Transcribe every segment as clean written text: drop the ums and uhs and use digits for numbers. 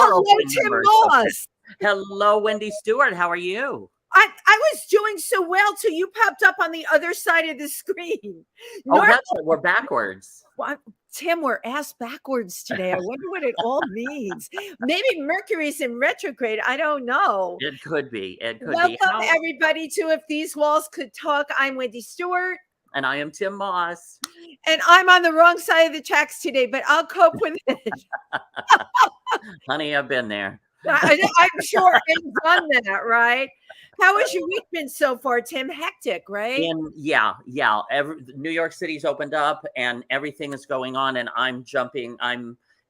Hello, opening Tim numbers. Moss. Hello, Wendy Stuart. How are you? I was doing so well till you popped up on the other side of the screen. Oh, that's it. We're backwards. Well, Tim, we're ass backwards today. I wonder what it all means. Maybe Mercury's in retrograde. I don't know. It could be. It could be. Welcome, everybody, to If These Walls Could Talk. I'm Wendy Stuart. And I am Tym Moss. And I'm on the wrong side of the tracks today, but I'll cope with it. Honey, I've been there. I'm sure I've done that, right? How has your week been so far, Tim? Hectic, right? Yeah. New York City's opened up and everything is going on, and I'm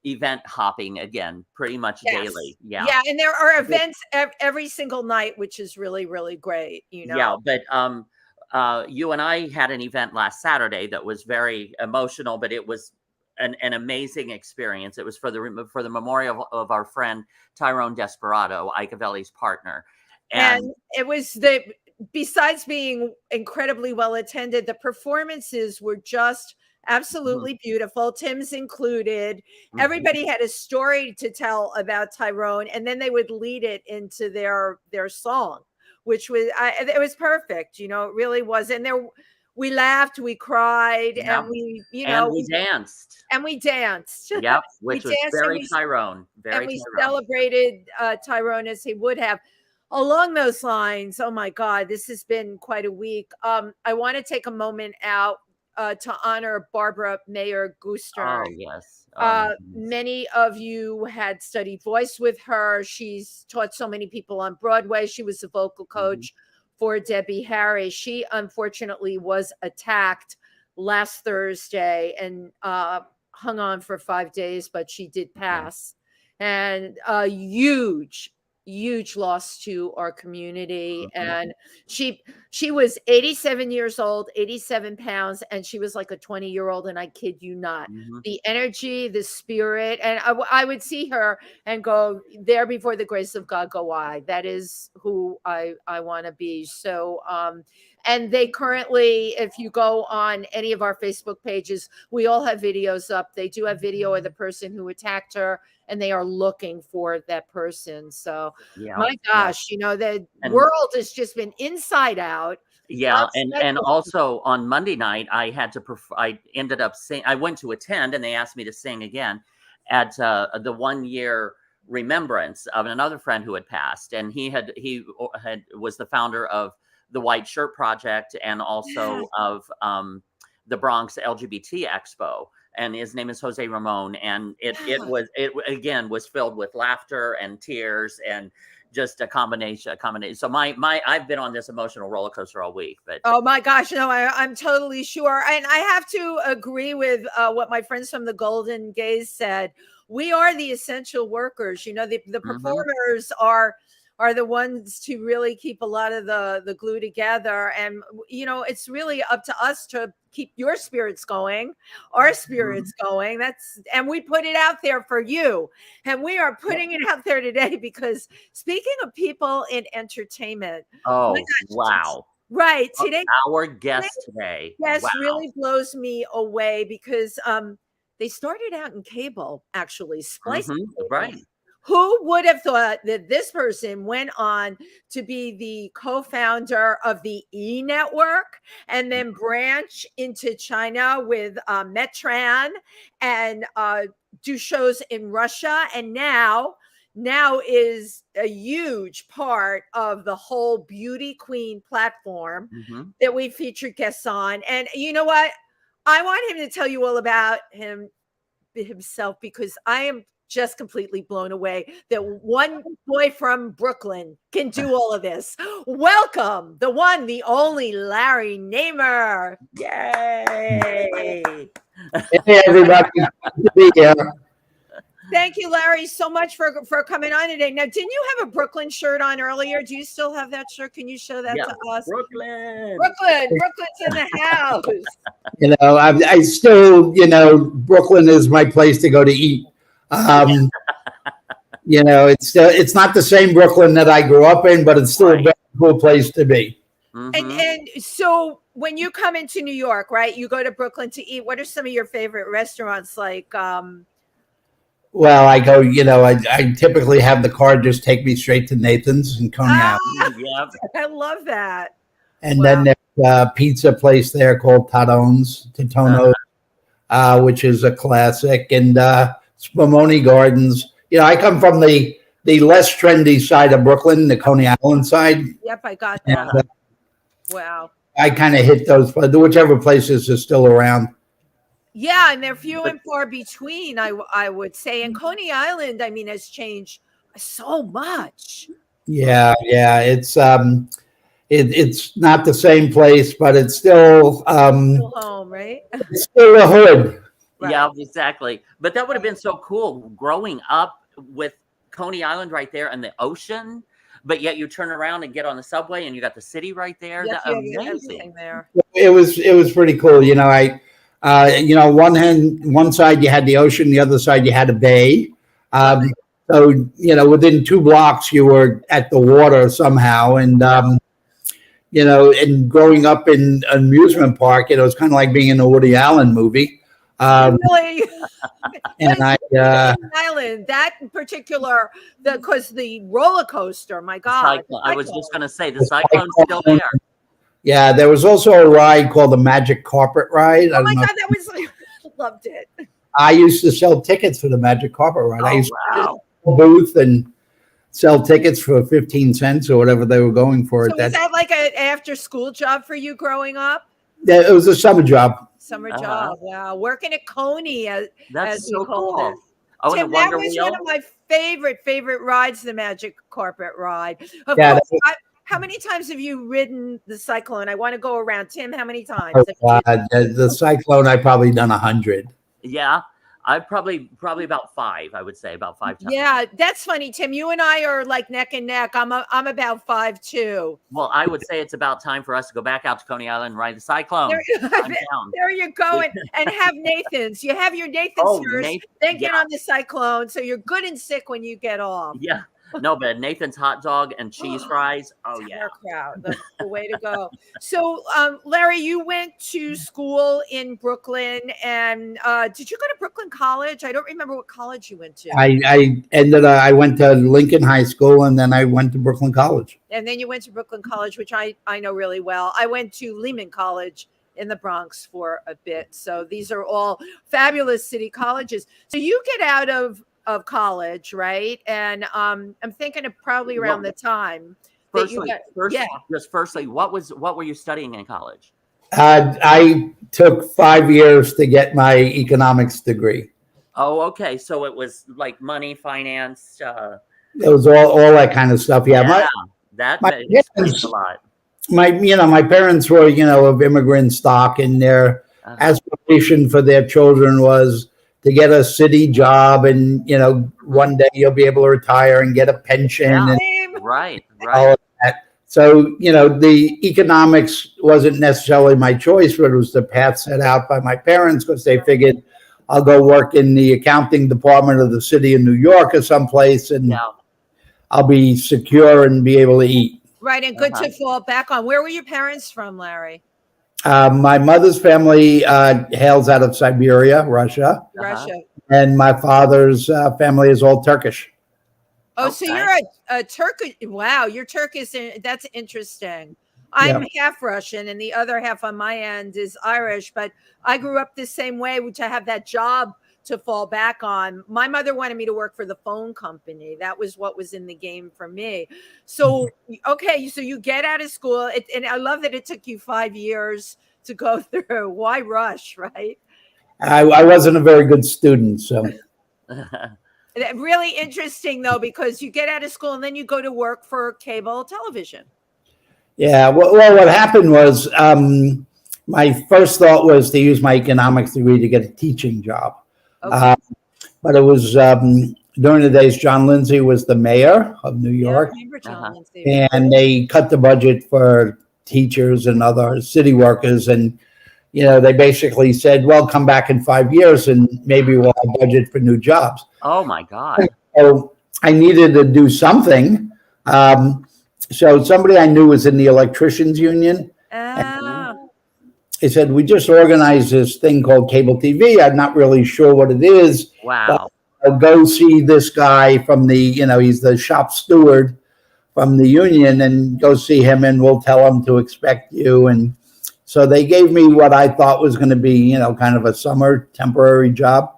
event hopping again pretty much daily. Yeah, and there are events every single night, which is really, really great. Yeah, but you and I had an event last Saturday that was very emotional, but it was an amazing experience. It was for the memorial of our friend Tyrone Desperado, Icavelli's partner. And it was besides being incredibly well attended, the performances were just absolutely beautiful. Tim's included. Everybody had a story to tell about Tyrone, and then they would lead it into their song, which was it was perfect. It really was. And we laughed, we cried, and we danced. And we danced. Yep, which was very Tyrone. And we celebrated Tyrone as he would have. Along those lines, oh my God, this has been quite a week. I want to take a moment out to honor Barbara Mayer Gooster. Oh, yes. Many of you had studied voice with her. She's taught so many people on Broadway. She was a vocal coach for Debbie Harry. She unfortunately was attacked last Thursday and hung on for 5 days, but she did pass. And a huge loss to our community. And she was 87 years old, 87 pounds, and she was like a 20-year-old, and I kid you not. The energy, the spirit, and I would see her and go, there before the grace of God go I. That is who I want to be. So and they currently, if you go on any of our Facebook pages, we all have videos up. They do have video of the person who attacked her, and they are looking for that person. So, my gosh, the world has just been inside out. Yeah, and also on Monday night, I ended up singing. I went to attend, and they asked me to sing again at the 1-year remembrance of another friend who had passed, and he was the founder of the White Shirt Project and also of the Bronx LGBT Expo. And his name is Jose Ramon. And it was filled with laughter and tears and just a combination. So I've been on this emotional roller coaster all week. But oh my gosh, no, I'm totally sure. And I have to agree with what my friends from the Golden Gaze said. We are the essential workers. The performers are the ones to really keep a lot of the glue together. And, it's really up to us to keep your spirits going, our spirits going. And we put it out there for you. And we are putting it out there today because speaking of people in entertainment. Oh, wow. Right. Today, our guest today. Yes, really blows me away because they started out in cable, actually. Splicing. Right. Who would have thought that this person went on to be the co-founder of the E! Network and then branch into China with Metran and do shows in Russia, and now is a huge part of the whole beauty queen platform that we featured guests on. And you know what? I want him to tell you all about himself because I am just completely blown away that one boy from Brooklyn can do all of this. Welcome, the one, the only Larry Namer. Yay! Hey, everybody. Good to be here. Thank you, Larry, so much for coming on today. Now, didn't you have a Brooklyn shirt on earlier? Do you still have that shirt? Can you show that to us? Brooklyn's in the house. I still, Brooklyn is my place to go to eat. It's not the same Brooklyn that I grew up in, but it's still a very cool place to be. And so when you come into New York, right, you go to Brooklyn to eat. What are some of your favorite restaurants? Like, Well, I go, I typically have the car just take me straight to Nathan's in Coney Island. Yep. I love that. And then there's a pizza place there called Totono's, which is a classic. And Spumoni Gardens. I come from the less trendy side of Brooklyn, the Coney Island side. Yep, I got that. And, wow. I kind of hit those, whichever places are still around. Yeah, and they're few and far between, I would say. And Coney Island, I mean, has changed so much. Yeah. It's it's not the same place, but it's still home, right? It's still a hood. Right. Yeah, exactly. But that would have been so cool growing up with Coney Island right there and the ocean. But yet you turn around and get on the subway and you got the city right there. Yes, That's amazing. There. It was pretty cool. One side you had the ocean, the other side you had a bay. So within 2 blocks you were at the water somehow, and and growing up in an amusement park, it was kind of like being in a Woody Allen movie. Really? And Island, that in particular, because the roller coaster, my God. I was just going to say, the cyclone's still there. Yeah, there was also a ride called the Magic Carpet Ride. Oh my God, that was, loved it. I used to sell tickets for the Magic Carpet Ride. I used to booth and sell tickets for 15 cents or whatever they were going for. So was that like an after school job for you growing up? Yeah, it was a summer job. Summer job, wow. Working at Coney, as so we called cool. it. Oh, Tim, that was one of my favorite rides, the Magic Carpet Ride. Of Yeah, course, how many times have you ridden the Cyclone? I want to go around. Tim, how many times? The Cyclone, I've probably done 100. Yeah, I probably about 5. I would say about 5 times. Yeah, that's funny, Tim. You and I are like neck and neck. I'm about 5'2". Well, I would say it's about time for us to go back out to Coney Island and ride the Cyclone. There you go, and have Nathan's. You have your Nathan's first, then get on the Cyclone, so you're good and sick when you get off. Yeah. No, but Nathan's hot dog and cheese fries. Oh, yeah. Crowd, the way to go. So, Larry, you went to school in Brooklyn, and did you go to Brooklyn College? I don't remember what college you went to. I went to Lincoln High School, and then I went to Brooklyn College. And then you went to Brooklyn College, which I know really well. I went to Lehman College in the Bronx for a bit. So these are all fabulous city colleges. So you get out of college, right? And I'm thinking of probably around the time that you got. Firstly, what were you studying in college? I took 5 years to get my economics degree. Oh, okay. So it was like money, finance. It was all that kind of stuff. Yeah, that explains a lot. My parents were of immigrant stock, and their aspiration for their children was to get a city job, and one day you'll be able to retire and get a pension. Yeah. And right. all of that. So the economics wasn't necessarily my choice, but it was the path set out by my parents, because they figured I'll go work in the accounting department of the city of New York or someplace, and I'll be secure and be able to eat. Right, and good to fall back on. Where were your parents from, Larry? My mother's family hails out of Siberia, Russia. And my father's family is all Turkish. Oh, so you're a Turkish. Wow, you're Turkish. That's interesting. I'm half Russian, and the other half on my end is Irish. But I grew up the same way, which I have that job to fall back on. My mother wanted me to work for the phone company. That was what was in the game for me. So, okay, so you get out of school, and I love that it took you 5 years to go through. Why rush, right? I wasn't a very good student, so. Really interesting, though, because you get out of school and then you go to work for cable television. Yeah, well, what happened was my first thought was to use my economics degree to get a teaching job. Okay. But it was during the days John Lindsay was the mayor of New York. I remember John Lindsay. And they cut the budget for teachers and other city workers. And, they basically said, well, come back in 5 years and maybe we'll have budget for new jobs. Oh, my God. So I needed to do something. So somebody I knew was in the electricians union. They said, we just organized this thing called cable TV. I'm not really sure what it is. Wow. go see this guy from the, he's the shop steward from the union, and go see him, and we'll tell him to expect you. And so they gave me what I thought was going to be, kind of a summer temporary job.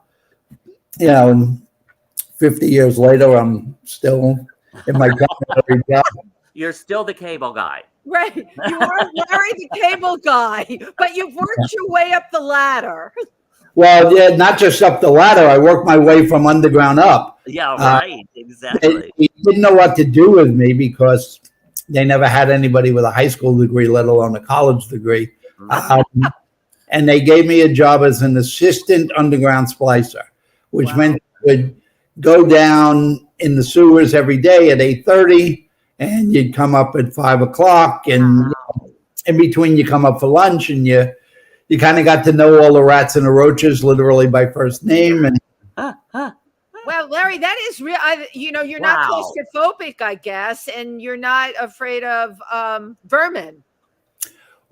And 50 years later, I'm still in my temporary job. You're still the cable guy. Right. You are Larry the cable guy, but you've worked your way up the ladder. Well, yeah, not just up the ladder. I worked my way from underground up. Yeah, right. Exactly. They didn't know what to do with me because they never had anybody with a high school degree, let alone a college degree. And they gave me a job as an assistant underground splicer, which meant I would go down in the sewers every day at 8:30, and you'd come up at 5 o'clock, and in between you come up for lunch, and you kind of got to know all the rats and the roaches literally by first name. And Well, Larry, that is real. You're not claustrophobic, I guess, and you're not afraid of vermin.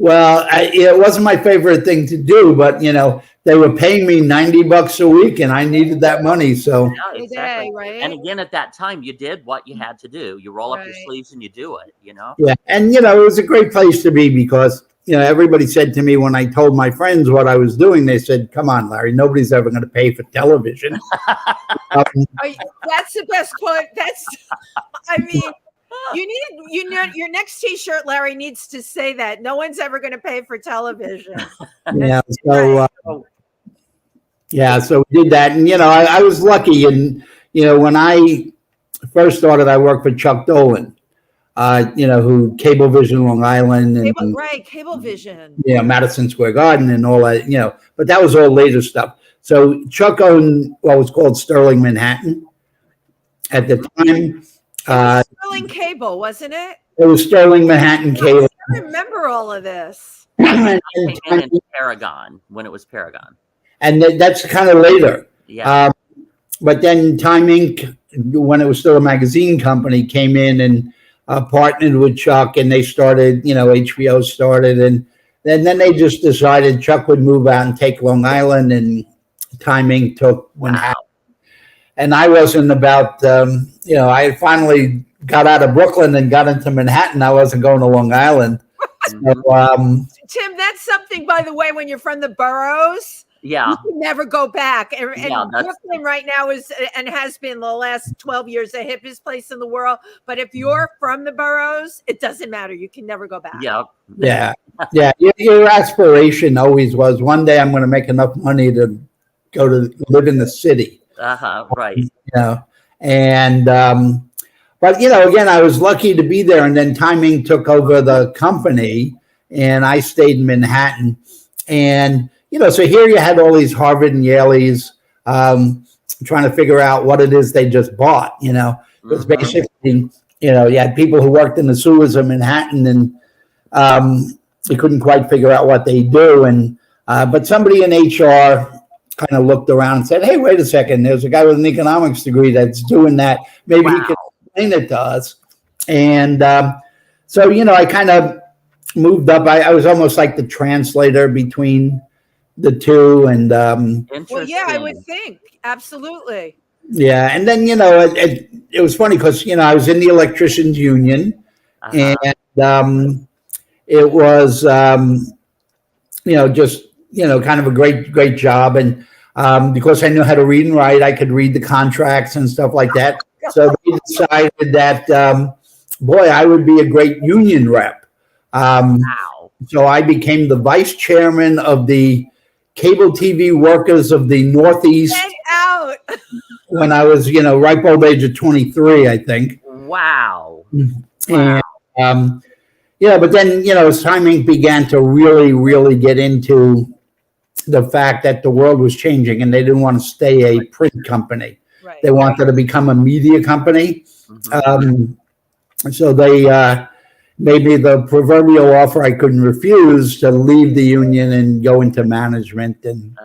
well, it wasn't my favorite thing to do, but they were paying me $90 a week, and I needed that money. So Yeah, exactly. Day, right? And again, at that time, you did what you had to do. You roll up your sleeves and you do it. yeah, and it was a great place to be because everybody said to me when I told my friends what I was doing, they said, "Come on, Larry, nobody's ever going to pay for television." That's the best quote. Your next T-shirt, Larry, needs to say that. No one's ever going to pay for television. Yeah. So we did that, and I was lucky, and when I first started, I worked for Chuck Dolan, who Cablevision Long Island, and Cablevision. Yeah, Madison Square Garden and all that, but that was all later stuff. So Chuck owned what was called Sterling Manhattan at the time. Sterling Cable, wasn't it? It was Sterling Manhattan Cable. I remember all of this. I came in Paragon when it was Paragon. And that's kind of later. Yeah. But then Time Inc., when it was still a magazine company, came in and partnered with Chuck, and they started, HBO started. And then they just decided Chuck would move out and take Long Island, and Time Inc. took Manhattan. And I wasn't about, I had finally got out of Brooklyn and got into Manhattan. I wasn't going to Long Island. So, Tim, that's something, by the way, when you're from the boroughs. Yeah. You can never go back. And Brooklyn right now is, and has been the last 12 years, the hippest place in the world. But if you're from the boroughs, it doesn't matter. You can never go back. Yeah. Yeah. Your aspiration always was, one day I'm going to make enough money to go to live in the city. Right. And, but, again, I was lucky to be there. And then Time Inc. took over the company, and I stayed in Manhattan. And, so here you had all these Harvard and Yaleys trying to figure out what it is they just bought, Because basically, you had people who worked in the sewers of Manhattan, and you couldn't quite figure out what they do. And but somebody in HR kind of looked around and said, "Hey, wait a second, there's a guy with an economics degree that's doing that. Maybe he can explain it to us." And so, I kind of moved up. I was almost like the translator between the two. And well, yeah, I would think. Absolutely. Yeah. And then, it was funny because, I was in the electricians union, and it was, just, kind of a great job. And because I knew how to read and write, I could read the contracts and stuff like that. So they decided that, boy, I would be a great union rep. So I became the vice chairman of the Cable TV Workers of the Northeast. Get out. When I was, ripe old age of 23, I think. Wow. And, but then, as Time Inc. began to really get into the fact that the world was changing, and they didn't want to stay a print company. Right. They wanted to become a media company. So they made me the proverbial offer I couldn't refuse to leave the union and go into management, and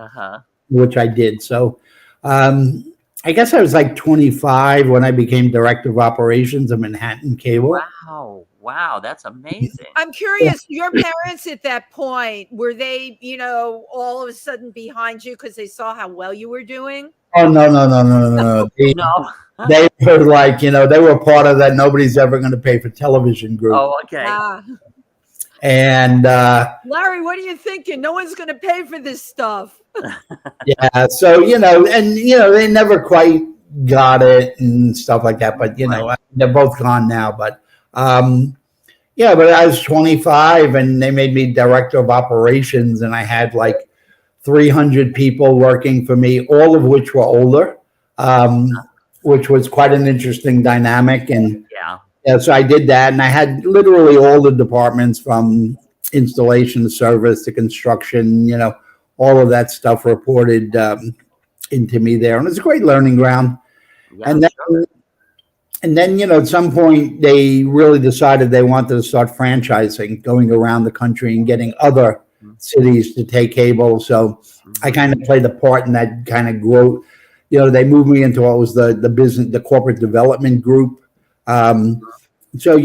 which I did. So I guess I was like 25 when I became director of operations of Manhattan Cable. Wow, that's amazing. I'm curious, your parents at that point, were they, all of a sudden behind you because they saw how well you were doing? Oh, no. No. They were like, they were part of that nobody's ever going to pay for television group. Oh, okay. And Larry, what are you thinking? No one's going to pay for this stuff. yeah, so they never quite got it and stuff like that. But they're both gone now. But but I was 25, and they made me director of operations, and I had like 300 people working for me, all of which were older, which was quite an interesting dynamic. And so I did that, and I had literally all the departments from installation, service to construction, all of that stuff reported into me there. And it's a great learning ground. Yeah, and then, at some point they really decided they wanted to start franchising, going around the country and getting other cities to take cable. So I kind of played a part in that kind of growth. They moved me into what was the business, the corporate development group. So,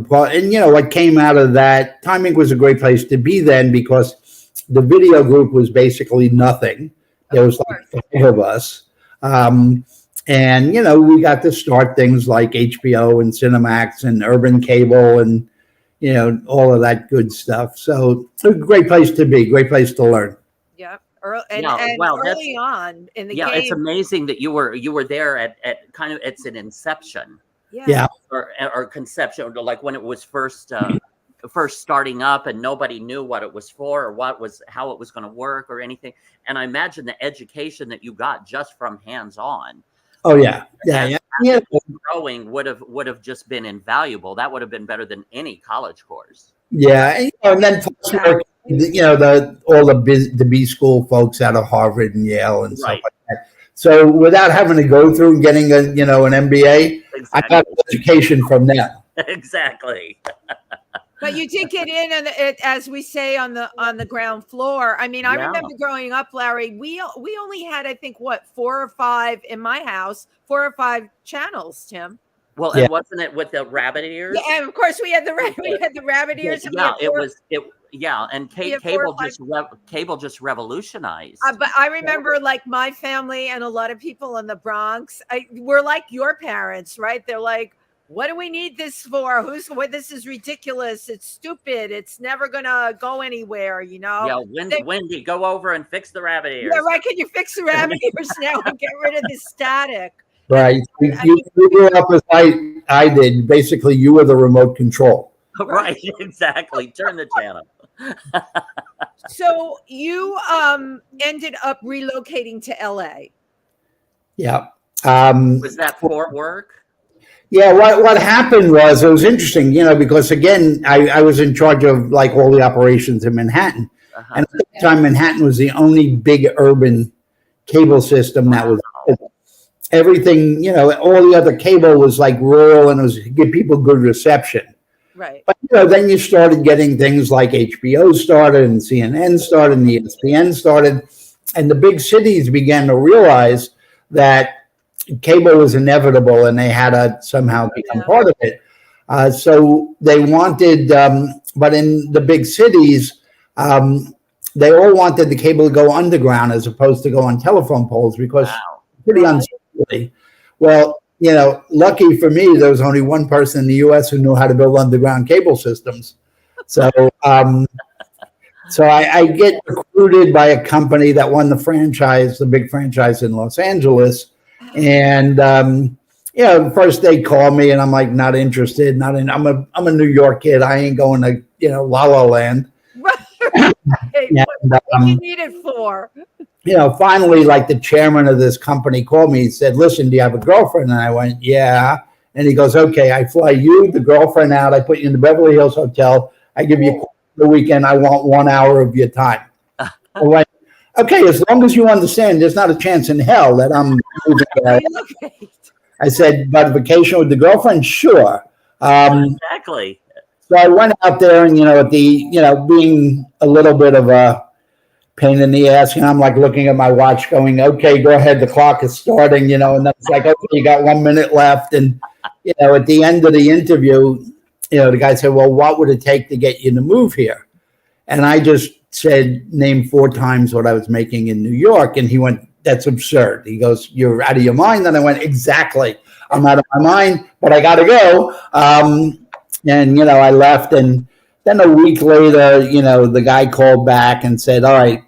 what came out of that, timing was a great place to be then, because the video group was basically nothing. There was like 5 of us. And, we got to start things like HBO and Cinemax and Urban Cable and, all of that good stuff. So it's a great place to be, great place to learn. Yeah. Early on in the game. It's amazing that you were there at kind of, it's an inception. Yeah. Or conception, like when it was first starting up and nobody knew what it was for or how it was going to work or anything. And I imagine the education that you got just from hands-on. Oh yeah. Growing would have just been invaluable. That would have been better than any college course. Yeah, and then all the B school folks out of Harvard and Yale and stuff like that. So without having to go through and getting an MBA, exactly. I got education from them. Exactly. But you did get in, and as we say, on the ground floor. I mean, I remember growing up, Larry. We only had, I think, 4 or 5 in my house, 4 or 5 channels, Tim. Well, and wasn't it with the rabbit ears? Yeah, and of course we had the rabbit ears. And cable just revolutionized. But I remember, like, my family and a lot of people in the Bronx, we're like your parents, right? They're like, what do we need this for? This is ridiculous. It's stupid. It's never gonna go anywhere, Yeah, Wendy, go over and fix the rabbit ears. Yeah, right. Can you fix the rabbit ears now and get rid of the static? Right. You grew up as I did. Basically, you were the remote control. Right. Exactly. Turn the channel. So you ended up relocating to LA. Yeah. Was that for work? Yeah, what happened was, it was interesting, because again, I was in charge of like all the operations in Manhattan. And at the time, Manhattan was the only big urban cable system that was everything, all the other cable was like rural, and it was to give people good reception. Right. But then you started getting things like HBO started, and CNN started, and ESPN started, and the big cities began to realize that cable was inevitable, and they had to somehow become part of it. So they wanted, but in the big cities, they all wanted the cable to go underground as opposed to go on telephone poles, because pretty unsightly. Well, lucky for me, there was only one person in the U.S. who knew how to build underground cable systems. So, I get recruited by a company that won the big franchise in Los Angeles. And first they called me, and I'm like, not interested. I'm a New York kid. I ain't going to La La Land. Right. What do you need it for? Finally, like, the chairman of this company called me. He said, "Listen, do you have a girlfriend?" And I went, "Yeah." And he goes, "Okay, I fly you, the girlfriend out. I put you in the Beverly Hills Hotel. I give you the weekend. I want 1 hour of your time." I went, "Okay, as long as you understand, there's not a chance in hell that I'm moving there." I said, "But vacation with the girlfriend? Sure." Exactly. So I went out there, and being a little bit of a pain in the ass, I'm like looking at my watch, going, "Okay, go ahead. The clock is starting." And then it's like, "Okay, you got 1 minute left." And at the end of the interview, the guy said, "Well, what would it take to get you to move here?" And I just said, name 4 times what I was making in New York. And he went, that's absurd. He goes, you're out of your mind. And I went, exactly. I'm out of my mind, but I got to go. And, you know, I left. And then a week later, you know, the guy called back and said, all right,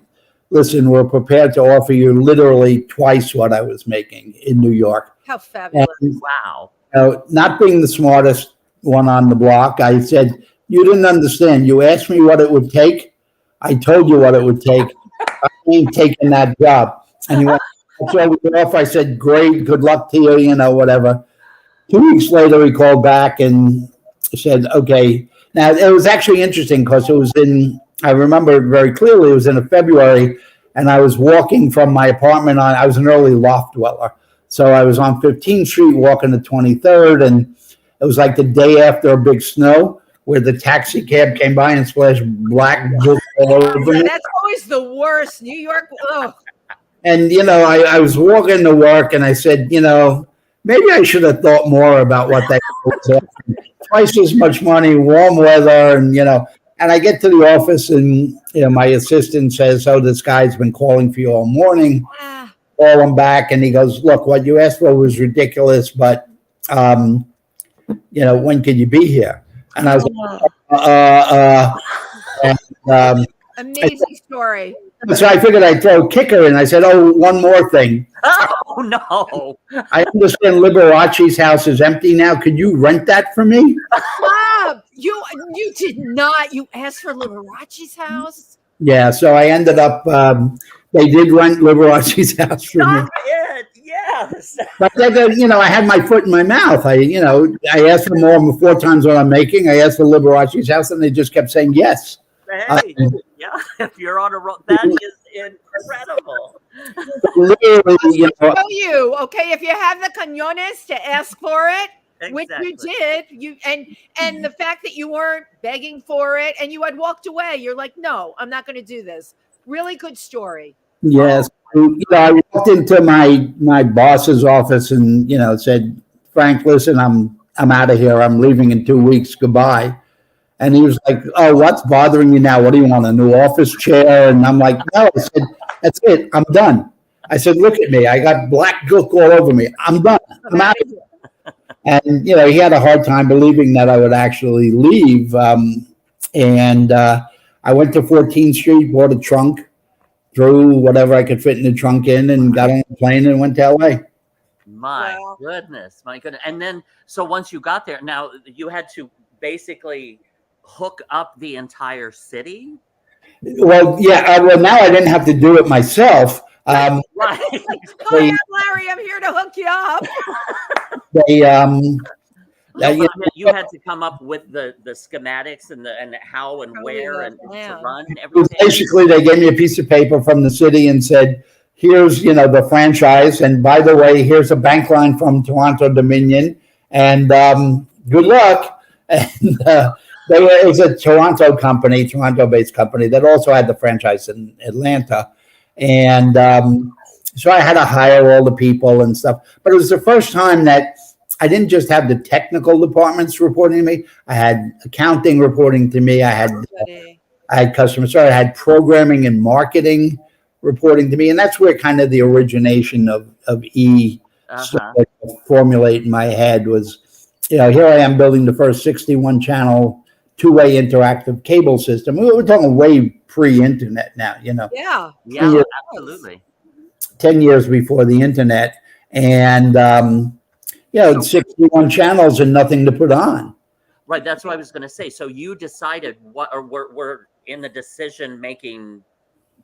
listen, we're prepared to offer you literally twice what I was making in New York. How fabulous. And, Wow. you know, not being the smartest one on the block, I said, you didn't understand. You asked me what it would take. I told you what it would take. I ain't taking that job. And he went, so we were off. I said, great, good luck to you, you know, whatever. 2 weeks later, he called back and said, okay. Now, it was actually interesting because it was I remember it very clearly, it was in February, and I was walking from my apartment I was an early loft dweller. So I was on 15th Street walking to 23rd, and it was like the day after a big snow where the taxi cab came by and splashed black all over me. That's always the worst. New York. Ugh. And, you know, I was walking to work and I said, you know, maybe I should have thought more about what that was. Twice as much money, warm weather, and, you know, and I get to the office and, you know, my assistant says, oh, this guy's been calling for you all morning. Call him back. And he goes, look, what you asked for was ridiculous, but, you know, when could you be here? And I was like, amazing story. so I figured I'd throw a kicker in. I said, oh, one more thing. Oh, no. I understand Liberace's house is empty now. Could you rent that for me? Bob, you did not. You asked for Liberace's house? Yeah, so I ended up, they did rent Liberace's house for me. Stop it. Yes. But, you know, I had my foot in my mouth. I asked for more 4 times what I'm making. I asked for Liberace's house, and they just kept saying yes. Hey, yeah, if you're on a roll, that is incredible. Literally, you know, Show you, okay, if you have the cañones to ask for it, which you Exactly. did, and the fact that you weren't begging for it and you had walked away, you're like, no, I'm not going to do this. Really good story. yes. You know, I walked into my boss's office and, you know, said, Frank, listen, I'm out of here. I'm leaving in 2 weeks. Goodbye. And he was like, oh, what's bothering you now? What do you want, a new office chair? And I'm like, no. I said, that's it. I'm done. I said, look at me. I got black gook all over me. I'm done. I'm out of here. And, you know, he had a hard time believing that I would actually leave. And I went to 14th Street, bought a trunk, threw whatever I could fit in the trunk in, and got on a plane and went to LA. My goodness. And then, so once you got there, now you had to basically hook up the entire city? Well, yeah. Well, now I didn't have to do it myself. Right. Hi, I'm Larry. I'm here to hook you up. You had to come up with the schematics and how and where and to run everything. Basically, they gave me a piece of paper from the city and said, here's, you know, the franchise. And by the way, here's a bank line from Toronto Dominion. And good luck. And it was a Toronto-based company that also had the franchise in Atlanta. And so I had to hire all the people and stuff. But it was the first time that I didn't just have the technical departments reporting to me. I had accounting reporting to me. I had customer service. I had programming and marketing reporting to me. And that's where kind of the origination of started to formulate in my head was, you know, here I am building the first 61-channel two-way interactive cable system. We're talking way pre-internet now, you know. Yeah, absolutely. 10 years before the internet. And, you know, 61 channels and nothing to put on. Right, that's what I was going to say. So you decided we're in the decision-making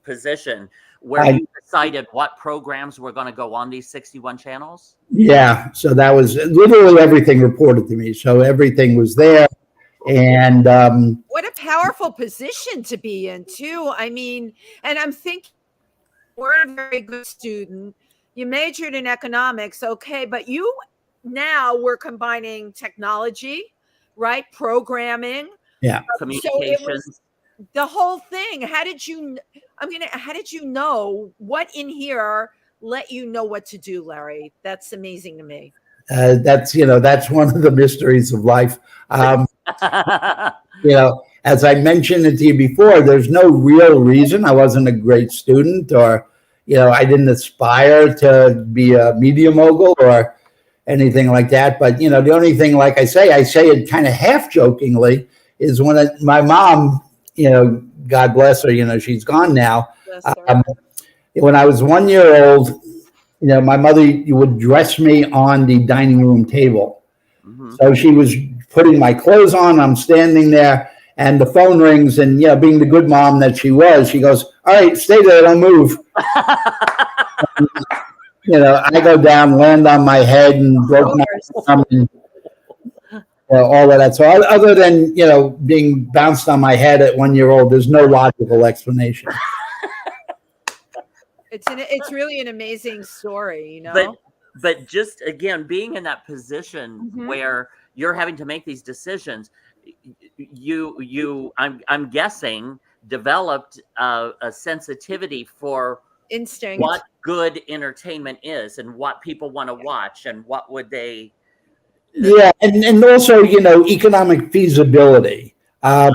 position where you decided what programs were going to go on these 61 channels? Yeah. So that was literally everything reported to me. So everything was there. And what a powerful position to be in, too. I mean, and I'm thinking, we're a very good student. You majored in economics, okay, but you now we're combining technology, right? Programming. Yeah. Communications. So it was the whole thing. How did you know what in here let you know what to do, Larry? That's amazing to me. That's one of the mysteries of life. You know, as I mentioned it to you before, there's no real reason. I wasn't a great student or, I didn't aspire to be a media mogul or anything like that. But, the only thing, like I say it kind of half jokingly, is when my mom, God bless her, she's gone now. When I was 1 year old, my mother would dress me on the dining room table. Mm-hmm. So she was putting my clothes on. I'm standing there and the phone rings, and, being the good mom that she was, she goes, "All right, stay there. Don't move." I go down, land on my head, and broke my arm, and all of that. So other than, being bounced on my head at 1 year old, there's no logical explanation. It's really an amazing story, But just, again, being in that position where you're having to make these decisions, I'm guessing, developed a sensitivity for instinct, what good entertainment is and what people want to watch and what would they. Yeah, and also, economic feasibility. A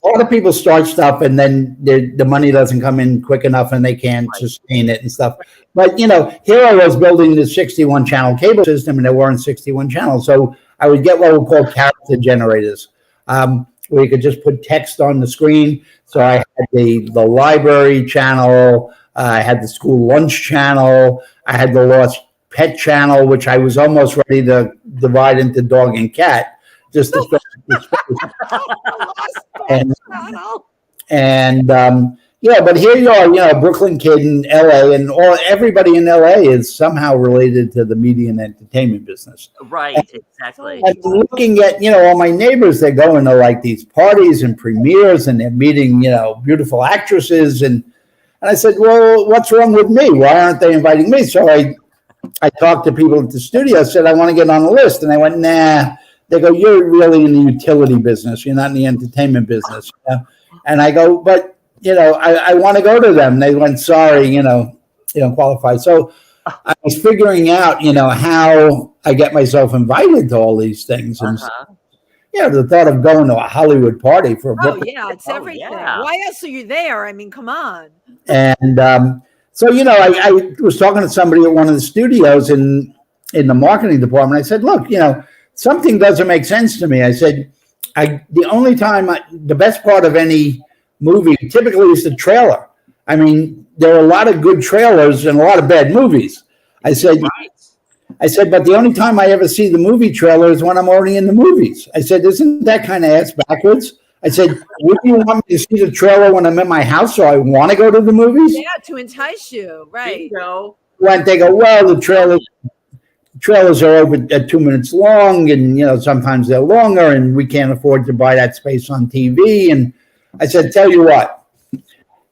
lot of people start stuff and then the money doesn't come in quick enough and they can't sustain it and stuff. But, here I was building this 61 channel cable system, and there weren't 61 channels. So I would get what we call character generators, where you could just put text on the screen. So I had the library channel, I had the school lunch channel, I had the lost pet channel, which I was almost ready to divide into dog and cat. Just to but here you are, a Brooklyn kid in LA, and everybody in LA is somehow related to the media and entertainment business. Right, exactly. And looking at, all my neighbors, they're going to like these parties and premieres, and they're meeting, beautiful actresses. And I said, well, what's wrong with me? Why aren't they inviting me? So I talked to people at the studio, said, I want to get on the list. And they went, nah. They go, you're really in the utility business. You're not in the entertainment business. And I go, but, I want to go to them. They went, sorry, you don't qualify. So I was figuring out, how I get myself invited to all these things. And the thought of going to a Hollywood party for a book. It's everything. Yeah. Why else are you there? I mean, come on. And so, I was talking to somebody at one of the studios in the marketing department. I said, look, something doesn't make sense to me. I said, the best part of any movie typically is the trailer. I mean, there are a lot of good trailers and a lot of bad movies. I said, but the only time I ever see the movie trailer is when I'm already in the movies. I said, isn't that kind of ass backwards? I said, would you want me to see the trailer when I'm at my house so I want to go to the movies? Yeah, to entice you, right. When they go, well, the trailers are over at 2 minutes long, and sometimes they're longer, and we can't afford to buy that space on TV. And I said, tell you what,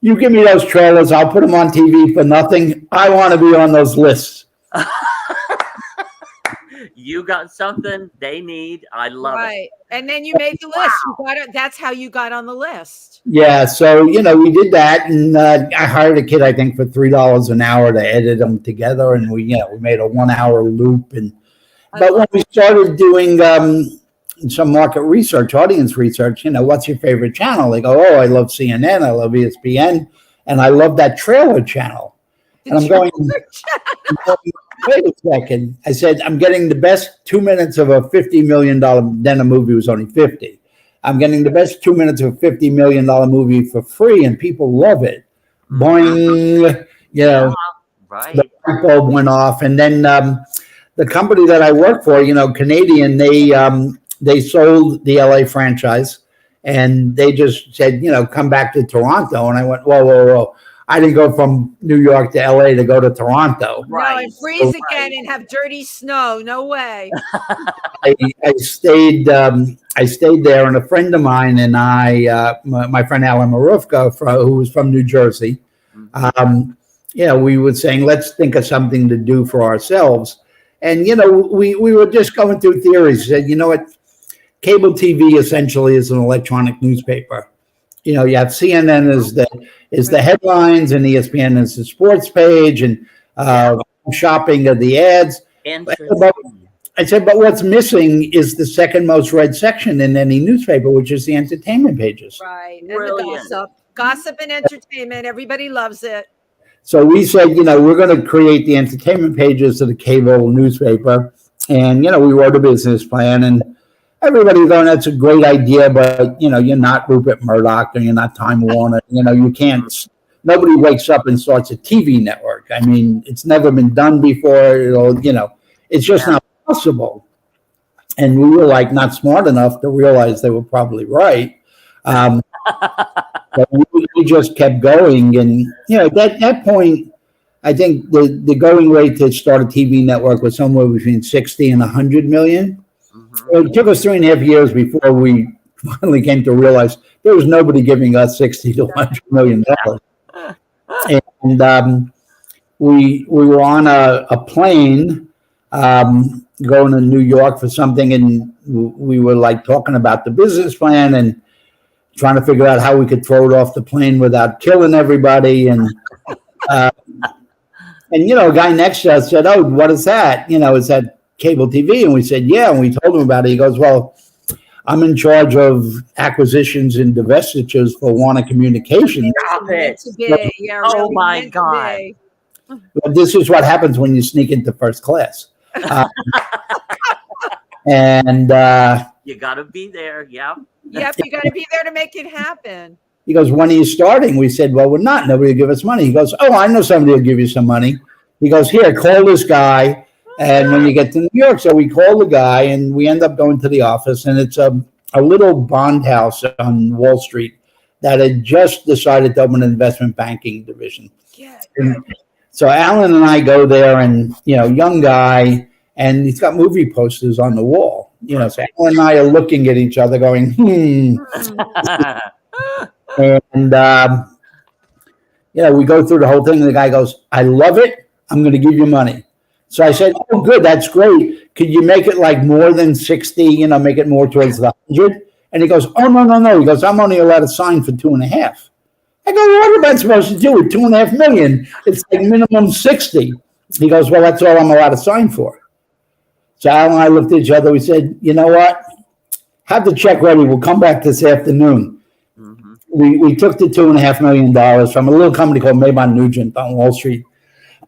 you give me those trailers, I'll put them on TV for nothing. I want to be on those lists. You got something they need. I love it. And then you made the list. You got it. That's how you got on the list. Yeah. So, we did that, and I hired a kid, I think, for $3 an hour to edit them together. And we made a 1 hour loop. But when we started doing some market research, audience research, what's your favorite channel? They go, oh, I love CNN. I love ESPN. And I love that trailer channel. And I'm going, wait a second. I said, I'm getting the best 2 minutes of a $50 million, then a movie was only 50. I'm getting the best 2 minutes of a $50 million movie for free, and people love it. Boing, right. The light bulb went off. And then the company that I work for, Canadian, they sold the LA franchise, and they just said, come back to Toronto. And I went, whoa. I didn't go from New York to LA to go to Toronto. Right. No, and freeze again and have dirty snow. No way. I stayed there, and a friend of mine and I, my friend Alan Mruvka, who was from New Jersey, we were saying, let's think of something to do for ourselves. And, we were just going through theories. Said, what? Cable TV essentially is an electronic newspaper. You have CNN is the headlines, and ESPN is the sports page, and shopping of the ads. I said, but what's missing is the second most read section in any newspaper, which is the entertainment pages. Right. And the gossip and entertainment. Everybody loves it. So we said, we're going to create the entertainment pages of the cable newspaper. And, we wrote a business plan, and everybody going, that's a great idea, but, you're not Rupert Murdoch and you're not Time Warner. You can't, nobody wakes up and starts a TV network. I mean, it's never been done before. It's just not possible. And we were like not smart enough to realize they were probably right. But we just kept going. And, at that point, I think the going rate to start a TV network was somewhere between 60 and 100 million. It took us 3.5 years before we finally came to realize there was nobody giving us 60 to 100 million dollars. And we were on a plane going to New York for something, and we were like talking about the business plan and trying to figure out how we could throw it off the plane without killing everybody. And a guy next to us said, "Oh, what is that? Is that cable TV?" And we said, "Yeah." And we told him about it. He goes, "Well, I'm in charge of acquisitions and divestitures for Warner Communications." Stop it. Yeah, Oh really my meant to God. be. Well, this is what happens when you sneak into first class. And You got to be there. Yeah. Yep, you got to be there to make it happen. he goes, "When are you starting?" We said, "Well, we're not. Nobody will give us money." He goes, "Oh, I know somebody will give you some money." He goes, "Here, call this guy. And when you get to New York," so we call the guy, and we end up going to the office, and it's a little bond house on Wall Street that had just decided to open an investment banking division. Yeah. And so Alan and I go there, and young guy, and he's got movie posters on the wall. So Alan and I are looking at each other, going, And we go through the whole thing, and the guy goes, "I love it. I'm going to give you money." So I said, "Oh, good. That's great. Could you make it like more than 60, make it more towards the 100? And he goes, "Oh, no. He goes, "I'm only allowed to sign for 2.5. I go, "What am I supposed to do with 2.5 million? It's like minimum 60. He goes, "Well, that's all I'm allowed to sign for." So Al and I looked at each other. We said, "You know what? Have the check ready. We'll come back this afternoon." We took the $2.5 million from a little company called Maybon Nugent on Wall Street.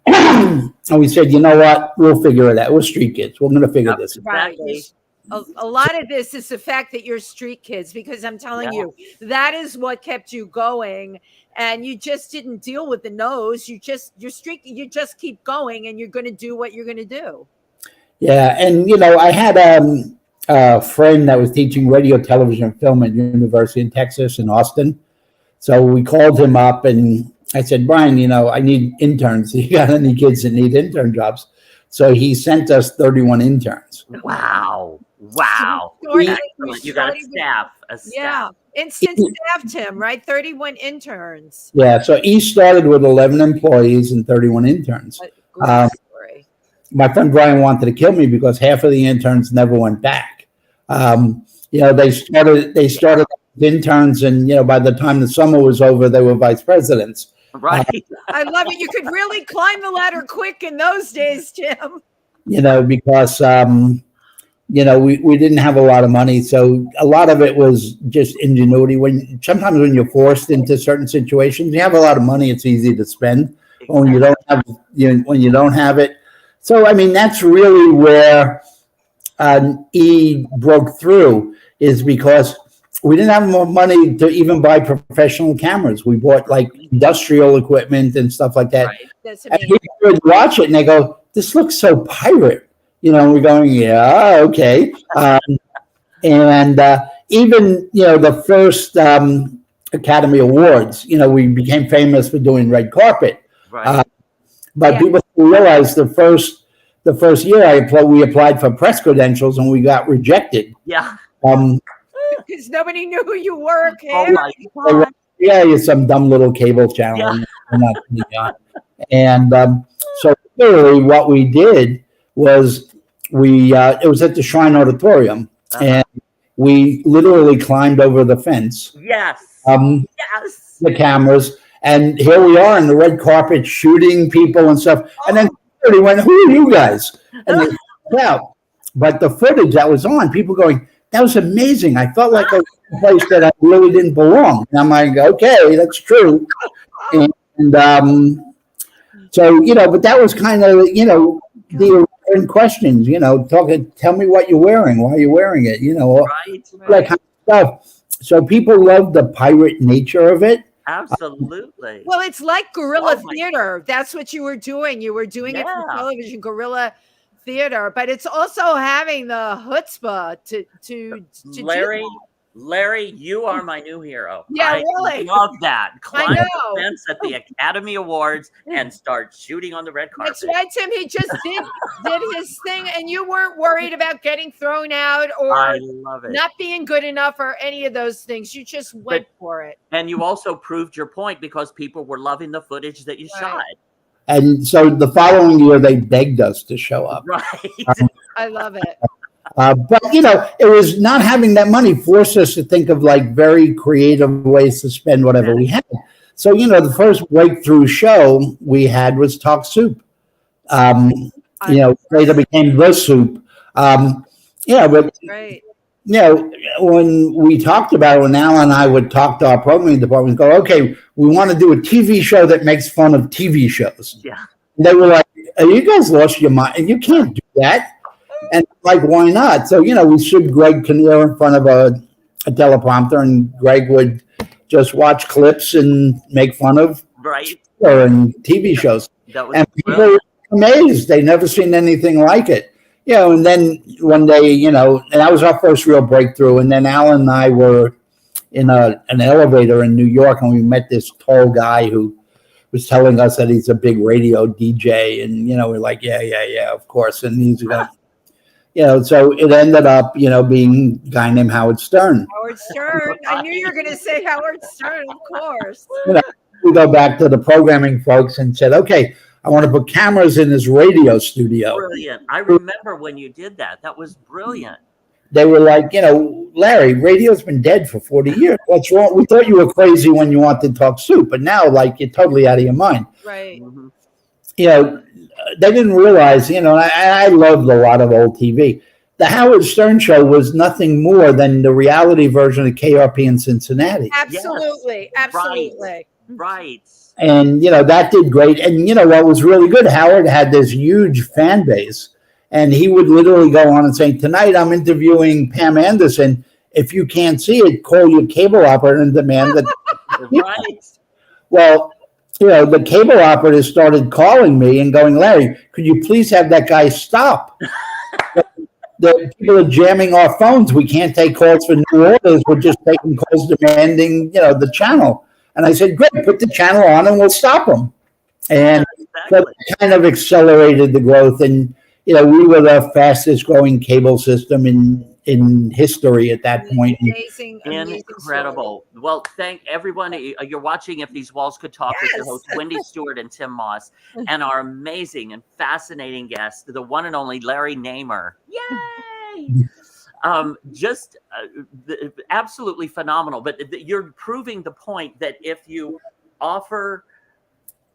And we said, "You know what? We'll figure it out. We're street kids. We're going to figure this out." Right. A lot of this is the fact that you're street kids, because I'm telling you, that is what kept you going. And you just didn't deal with the no's. You just keep going, and you're going to do what you're going to do. Yeah. And, I had a friend that was teaching radio, television, and film at University in Texas in Austin. So we called him up, and I said, "Brian, I need interns. You got any kids that need intern jobs?" So he sent us 31 interns. Wow. You got a staff. Yeah. Instant staffed him, right? 31 interns. Yeah. So he started with 11 employees and 31 interns. Story. My friend Brian wanted to kill me because half of the interns never went back. They started with interns, and by the time the summer was over, they were vice presidents. Right. I love it. You could really climb the ladder quick in those days, Tim. Because we didn't have a lot of money, so a lot of it was just ingenuity. Sometimes when you're forced into certain situations, you have a lot of money, it's easy to spend. Exactly. When you don't have it. So I mean, that's really where E broke through, is because we didn't have more money to even buy professional cameras. We bought like industrial equipment and stuff like that. Right. That's and people would watch it and they go, "This looks so pirate." And we're going, "Yeah, okay." Even the first Academy Awards, we became famous for doing red carpet. Right. But people realize the first year we applied for press credentials and we got rejected. Yeah. Because nobody knew who you were. Oh my God. Yeah, you're some dumb little cable channel. Yeah. And so clearly what we did was it was at the Shrine Auditorium, and we literally climbed over the fence. Yes. Yes. The cameras. And here we are in the red carpet shooting people and stuff. And then somebody went, "Who are you guys?" And they found out. But the footage that was on, people going, "That was amazing. I felt like I was in a place that I really didn't belong." And I'm like, "Okay, that's true." And So, but that was kind of, the questions, tell me what you're wearing, why you're wearing it, Right. that kind of stuff. So people love the pirate nature of it. Absolutely. Well, it's like guerrilla Oh my- theater. That's what you were doing. You were doing it for Yeah. television, guerrilla theater, but it's also having the chutzpah to do Larry, that. Larry, you are my new hero. Yeah, I really. love that. Climb know. the fence at the Academy Awards and start shooting on the red carpet. That's why, Tim, he just did his thing, and you weren't worried about getting thrown out or I love it. not being good enough or any of those things. You just went for it. And you also proved your point because people were loving the footage that you shot. And so the following year, they begged us to show up. Right. I love it. But, it was not having that money forced us to think of like very creative ways to spend whatever we had. So, the first breakthrough show we had was Talk Soup. Later became The Soup. But, Right. when we talked about it, when Alan and I would talk to our programming department, go, okay, we want to do a TV show that makes fun of TV shows. Yeah. They were like, you guys lost your mind. You can't do that. And like, why not? So, we stood Greg Kinnear in front of a teleprompter, and Greg would just watch clips and make fun of and TV shows. And people were amazed. They never seen anything like it. And then one day, and that was our first real breakthrough. And then Alan and I were in an elevator in New York, and we met this tall guy who was telling us that he's a big radio DJ. And, we're like, yeah, of course. And he's going, so it ended up, being a guy named Howard Stern. Howard Stern. I knew you were going to say Howard Stern, of course. We go back to the programming folks and said, okay, I want to put cameras in his radio studio. Brilliant. I remember when you did that. That was brilliant. They were like, Larry, radio's been dead for 40 years. What's wrong? We thought you were crazy when you wanted to talk soup, but now, like, you're totally out of your mind. Right. Mm-hmm. They didn't realize, I loved a lot of old TV. The Howard Stern Show was nothing more than the reality version of KRP in Cincinnati. Absolutely. Yes. Absolutely. Right. And, that did great. And, what was really good, Howard had this huge fan base. And he would literally go on and say, tonight I'm interviewing Pam Anderson. If you can't see it, call your cable operator and demand that. Right. Well, the cable operator started calling me and going, Larry, could you please have that guy stop? The people are jamming our phones. We can't take calls for new orders. We're just taking calls demanding, the channel. And I said, great, put the channel on and we'll stop them. And that kind of accelerated the growth. And, we were the fastest growing cable system in history at that point. Amazing Incredible. Story. Well, thank everyone. You're watching If These Walls Could Talk with your host, Wendy Stuart and Tym Moss, and our amazing and fascinating guest, the one and only Larry Namer. Yay! Absolutely phenomenal. But you're proving the point that if you offer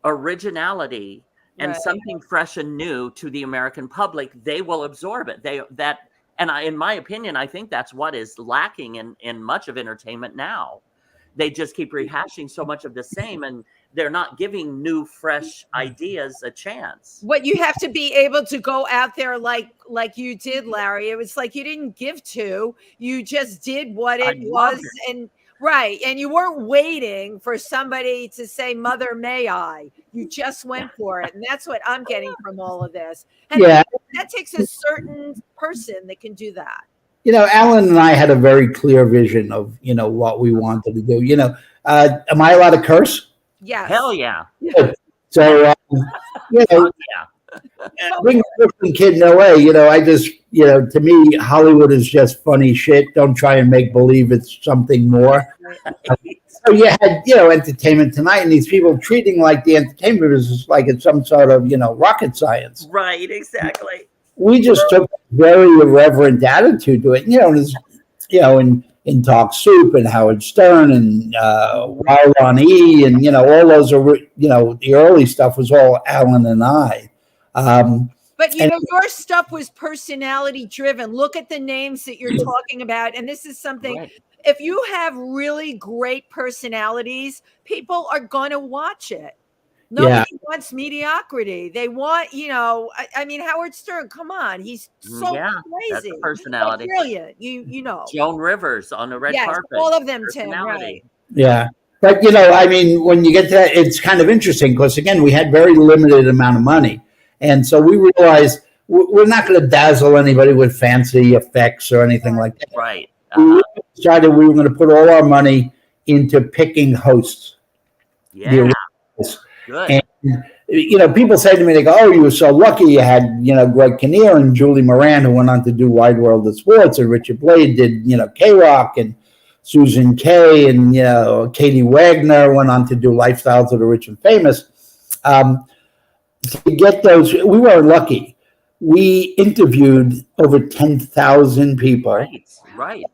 originality and something fresh and new to the American public, they will absorb it. In my opinion, I think that's what is lacking in much of entertainment now. They just keep rehashing so much of the same, and they're not giving new, fresh ideas a chance. What you have to be able to go out there like you did, Larry. It was like you didn't give to, you just did what it was. And and you weren't waiting for somebody to say, Mother, may I? You just went for it. And that's what I'm getting from all of this. And that takes a certain person that can do that. Alan and I had a very clear vision of, what we wanted to do. Am I allowed to curse? Yes. Hell yeah. So, bring a Brooklyn kid no way. I just, to me, Hollywood is just funny shit. Don't try and make believe it's something more. So you had, Entertainment Tonight, and these people treating like the entertainment business like it's some sort of, rocket science. Right, exactly. We just took a very irreverent attitude to it. In Talk Soup and Howard Stern and Wild on E and, all those are, the early stuff was all Alan and I. But your stuff was personality driven. Look at the names that you're talking about. And this is something, if you have really great personalities, people are going to watch it. Nobody wants mediocrity. They want, I mean, Howard Stern, come on. He's so Yeah, that's crazy. a personality. He's so brilliant. You know. Joan Rivers on the red carpet. All of them, Tim, right. Yeah. But, I mean, when you get to that, it's kind of interesting because, again, we had very limited amount of money. And so we realized we're not going to dazzle anybody with fancy effects or anything like that. Right. We decided we were going to put all our money into picking hosts. Yeah. Good. And, people say to me, they go, "Oh, you were so lucky you had, Greg Kinnear and Julie Moran, who went on to do Wide World of Sports, and Richard Blade did, K-Rock, and Susan Kay and, Katie Wagner went on to do Lifestyles of the Rich and Famous." To get those, we were lucky. We interviewed over 10,000 people. Right.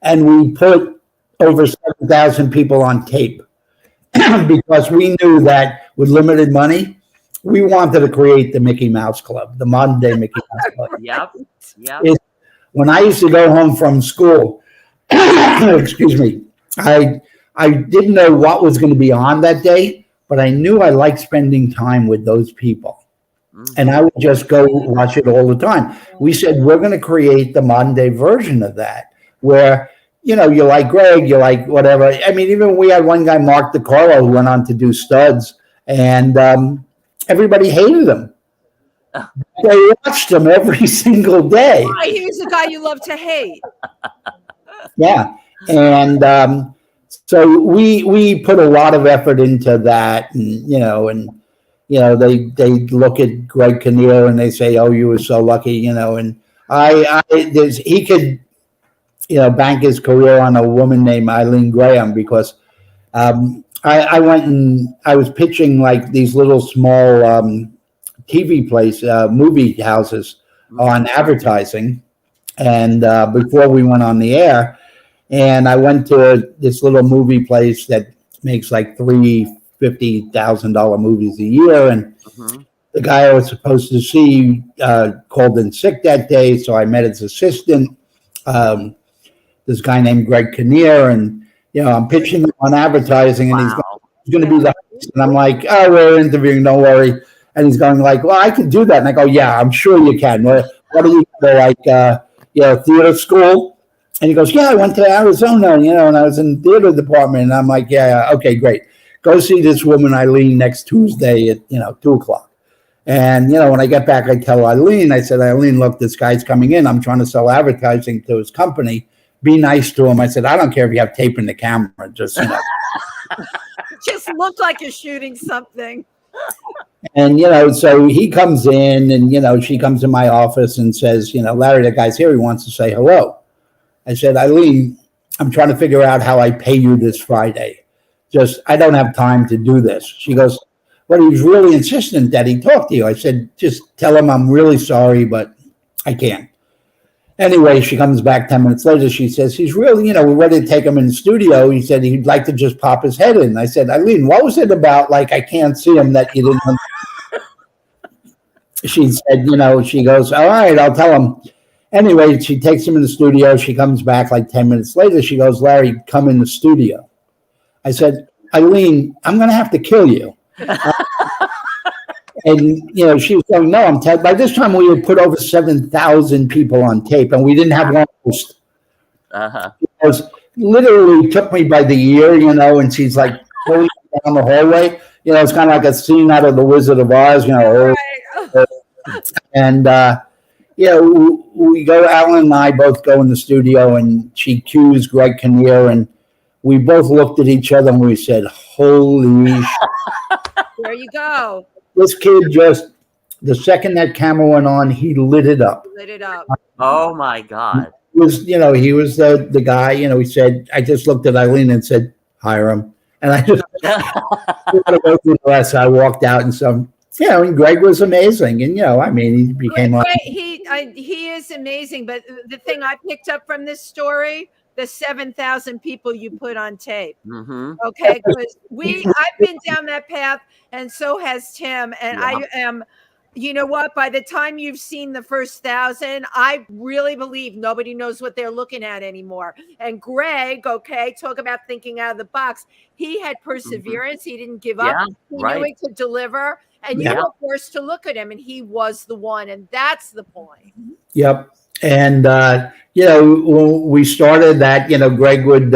And we put over 7,000 people on tape because we knew that with limited money, we wanted to create the Mickey Mouse Club, the modern day Mickey Mouse Club. Yep. When I used to go home from school, excuse me, I didn't know what was going to be on that day, but I knew I liked spending time with those people. And I would just go watch it all the time. We said, we're going to create the modern day version of that, where, you like Greg, you like whatever. I mean, even we had one guy, Mark DiCarlo, who went on to do Studs, and everybody hated him. They watched him every single day. Why? He was the guy you love to hate. Yeah. And so we put a lot of effort into that, and, they look at Greg Kinnear and they say, "Oh, you were so lucky," and he could, bank his career on a woman named Eileen Graham, because I went and I was pitching like these little small TV movie houses on advertising, and before we went on the air, and I went to this little movie place that makes like $350,000 movies a year, and the guy I was supposed to see called in sick that day, so I met his assistant, this guy named Greg Kinnear, and I'm pitching him on advertising, and he's going to be the host, and I'm like, "Oh, we're interviewing, don't worry." And he's going like, "Well, I can do that," and I go, "Yeah, I'm sure you can. What do you go, like, theater school?" And he goes, "Yeah, I went to Arizona, and I was in the theater department." And I'm like, "Yeah, okay, great. Go see this woman, Eileen, next Tuesday at, 2:00. And, when I get back, I tell Eileen, I said, "Eileen, look, this guy's coming in. I'm trying to sell advertising to his company. Be nice to him." I said, "I don't care if you have tape in the camera. Just, Just look like you're shooting something." And, so he comes in and, she comes in my office and says, "Larry, the guy's here. He wants to say hello." I said, "Eileen, I'm trying to figure out how I pay you this Friday. I don't have time to do this." She goes, "Well, he was really insistent that he talked to you." I said, "Just tell him I'm really sorry, but I can't." Anyway, she comes back 10 minutes later. She says, "He's really, we're ready to take him in the studio. He said he'd like to just pop his head in." I said, "Eileen, what was it about, like, I can't see him that you didn't?" She said, she goes, "All right, I'll tell him." Anyway, she takes him in the studio. She comes back like 10 minutes later. She goes, "Larry, come in the studio." I said, "Eileen, I'm going to have to kill you." And, she was going, "No, by this time we had put over 7,000 people on tape, and we didn't have one host." It literally took me by the ear, and she's like pulling down the hallway. It's kind of like a scene out of The Wizard of Oz, And, we go, Alan and I both go in the studio, and she cues Greg Kinnear, and we both looked at each other and we said, "Holy shit." There you go. This kid the second that camera went on, he lit it up. Oh my God. He was the guy, he said, I just looked at Eileen and said, "Hire him." And I just go through the rest. I walked out and and Greg was amazing. And, he became he is amazing. But the thing I picked up from this story, the 7,000 people you put on tape. Okay, because I've been down that path, and so has Tim, and I am you know what? By the time you've seen the first 1,000, I really believe nobody knows what they're looking at anymore. And Greg, okay, talk about thinking out of the box. He had perseverance. He didn't give up. He knew he could deliver. And you were forced to look at him, and he was the one. And that's the point. Yep. And, when we started that, Greg would,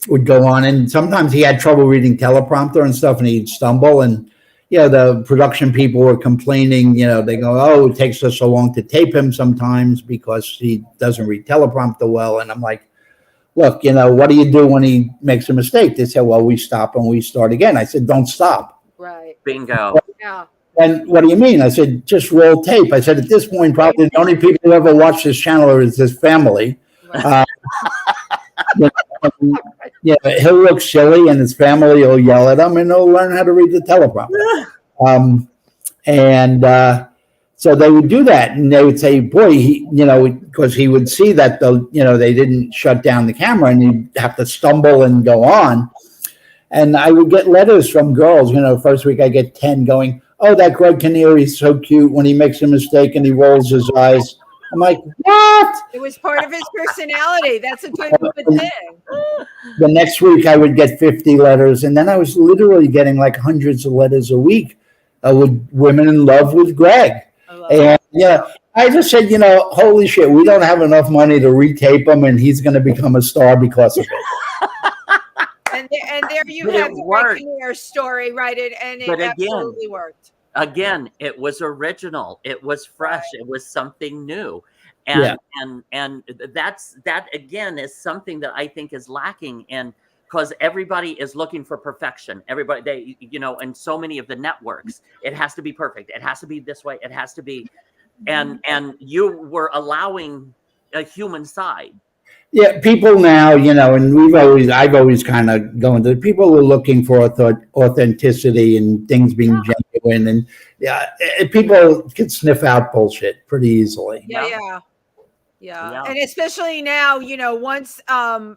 would go on. And sometimes he had trouble reading teleprompter and stuff, and he'd stumble. And, the production people were complaining, they go, oh, it takes us so long to tape him sometimes because he doesn't read teleprompter well. And I'm like, look, what do you do when he makes a mistake? They said, well, we stop and we start again. I said, don't stop. Right. Bingo. Yeah. And what do you mean? I said, just roll tape. I said, at this point, probably the only people who ever watch this channel is his family. Right. He'll look silly and his family will yell at him and he'll learn how to read the teleprompter. So they would do that and they would say, boy, because he would see that they didn't shut down the camera and he'd have to stumble and go on. And I would get letters from girls, first week I get 10 going, oh, that Greg Kinnear, he's so cute when he makes a mistake and he rolls his eyes. I'm like, what? It was part of his personality. That's a good thing. The next week I would get 50 letters. And then I was literally getting like hundreds of letters a week with women in love with Greg. And I just said, holy shit, we don't have enough money to retape him and he's going to become a star because of it. And there you have the Greg Kinnear story, right? And it absolutely worked. Again, it was original. It was fresh. It was something new. And that again is something that I think is lacking because everybody is looking for perfection. Everybody, and so many of the networks, it has to be perfect. It has to be this way. It has to be. And you were allowing a human side. Yeah, people now, and I've always kind of gone to people who are looking for authenticity and things being genuine, and people can sniff out bullshit pretty easily. Yeah. And especially now, once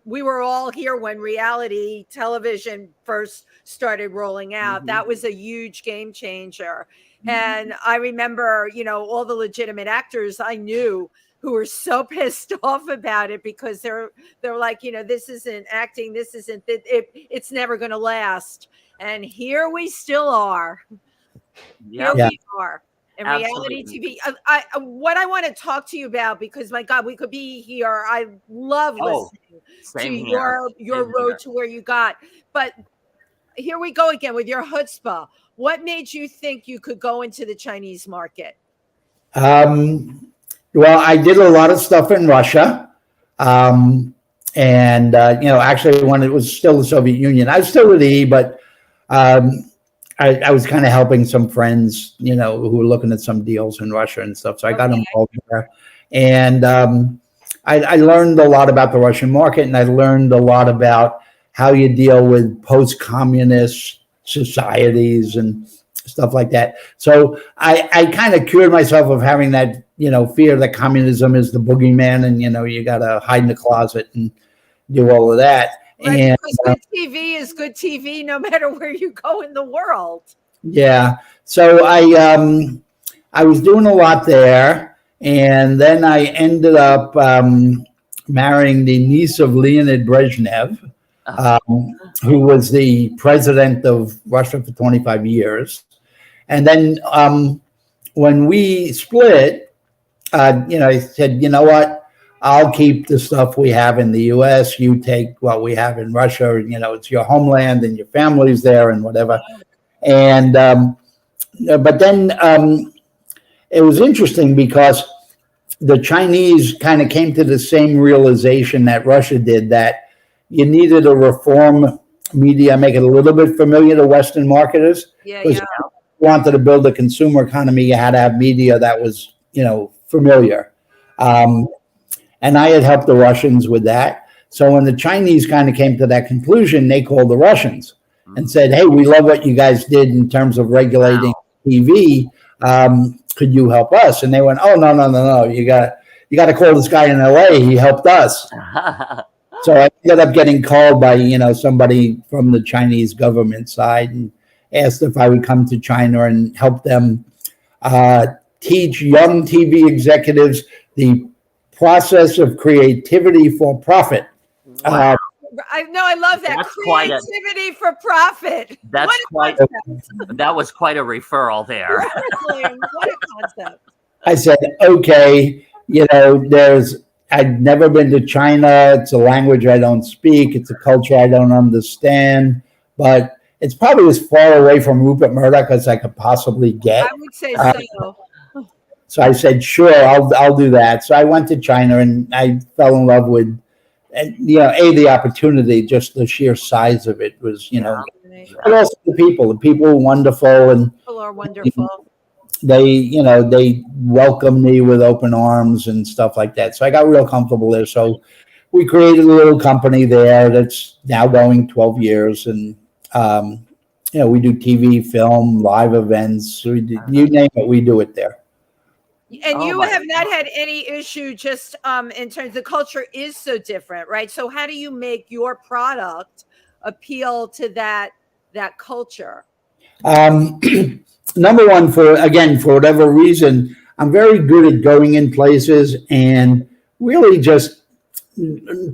we were all here when reality television first started rolling out, that was a huge game changer. And I remember, all the legitimate actors I knew who were so pissed off about it because they're like, this isn't acting, this isn't it's never going to last. And here we still are. Here we are in reality TV. What I want to talk to you about, because my God, we could be here. I love listening to your road to where you got. But here we go again with your chutzpah. What made you think you could go into the Chinese market? Well, I did a lot of stuff in Russia. Actually when it was still the Soviet Union, I was still with E, but I was kind of helping some friends, who were looking at some deals in Russia and stuff. So I got involved there. And I learned a lot about the Russian market, and I learned a lot about how you deal with post-communist societies and stuff like that. So I kind of cured myself of having that, fear that communism is the boogeyman and, you got to hide in the closet and do all of that. Right, and because good TV is good TV no matter where you go in the world. Yeah. So I was doing a lot there. And then I ended up marrying the niece of Leonid Brezhnev, who was the president of Russia for 25 years. And then when we split, I said, you know what? I'll keep the stuff we have in the U.S. You take what we have in Russia. It's your homeland and your family's there and whatever. And but then it was interesting because the Chinese kind of came to the same realization that Russia did, that you needed to reform media, make it a little bit familiar to Western marketers. If you wanted to build a consumer economy, you had to have media that was, familiar. And I had helped the Russians with that. So when the Chinese kind of came to that conclusion, they called the Russians and said, hey, we love what you guys did in terms of regulating TV. Could you help us? And they went, oh, no. You got to call this guy in LA. He helped us. So I ended up getting called by, somebody from the Chinese government side. asked if I would come to China and help them teach young TV executives the process of creativity for profit. Wow. I love that. That's Creativity for profit. That's What quite. a concept. That was quite a referral there. Seriously, what a concept. I said, okay, I'd never been to China. It's a language I don't speak. It's a culture I don't understand. But it's probably as far away from Rupert Murdoch as I could possissibly get. I would say so. So I said, sure, I'll do that. So I went to China and I fell in love with, and the opportunity, just the sheer size of it was, but also the people were wonderful, and People are wonderful. they welcomed me with open arms and stuff like that. So I got real comfortable there. So we created a little company there that's now going 12 years, and we do TV, film, live events. You name it, we do it there. And you have not had any issue just in terms the culture is so different, right? So how do you make your product appeal to that culture? Number one, for whatever reason, I'm very good at going in places and really just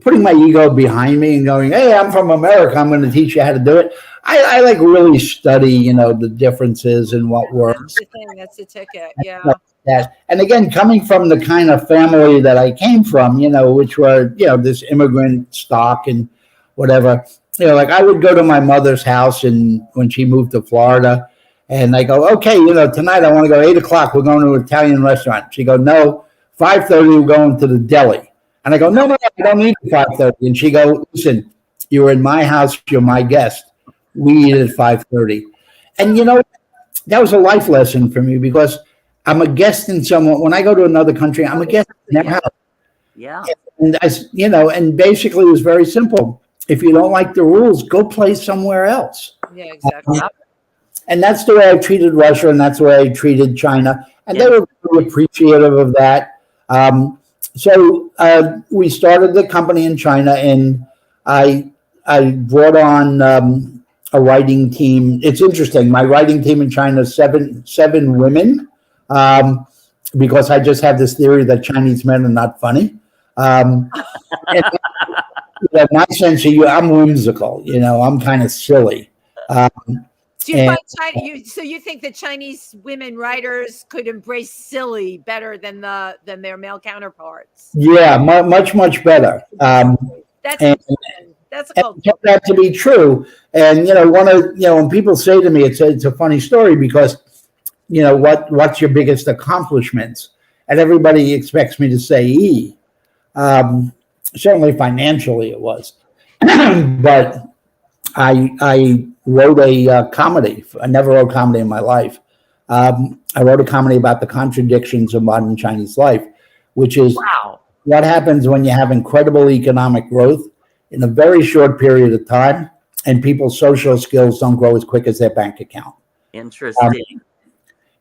putting my ego behind me and going, hey, I'm from America, I'm going to teach you how to do it. I like really study, the differences and what works. That's the thing. That's the ticket. Yeah. That. And again, coming from the kind of family that I came from, which were, this immigrant stock and whatever, like I would go to my mother's house when she moved to Florida, and I go, okay, tonight I want to go 8:00. We're going to an Italian restaurant. She go, no, 5:30, we're going to the deli. And I go, no, I don't need 5:30. And she go, listen, you're in my house. You're my guest. We eat at 5:30. And, that was a life lesson for me, because I'm a guest in someone. When I go to another country, I'm a guest in their house. Yeah. And and basically it was very simple. If you don't like the rules, go play somewhere else. Yeah, exactly. And that's the way I treated Russia, and that's the way I treated China. And they were very appreciative of that. So we started the company in China, and I brought on a writing team. It's interesting. My writing team in China is seven women, because I just have this theory that Chinese men are not funny. And, my sense of I'm whimsical. I'm kind of silly. Do you find so you think that Chinese women writers could embrace silly better than their male counterparts? Yeah, much better. That's a culture. That to be true. And when people say to me, it's a funny story, because what's your biggest accomplishments? And everybody expects me to say E. Certainly financially it was, but I wrote a comedy. I never wrote comedy in my life. I wrote a comedy about the contradictions of modern Chinese life, which is what happens when you have incredible economic growth in a very short period of time, and people's social skills don't grow as quick as their bank account. Interesting.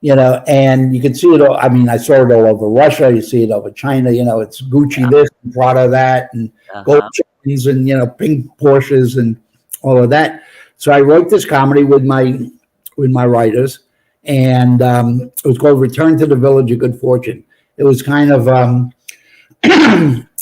And you can see it all. I mean, I saw it all over Russia. You see it over China. It's Gucci this and Prada that, and gold chains and, pink Porsches and all of that. So I wrote this comedy with my writers, and it was called Return to the Village of Good Fortune. It was kind of a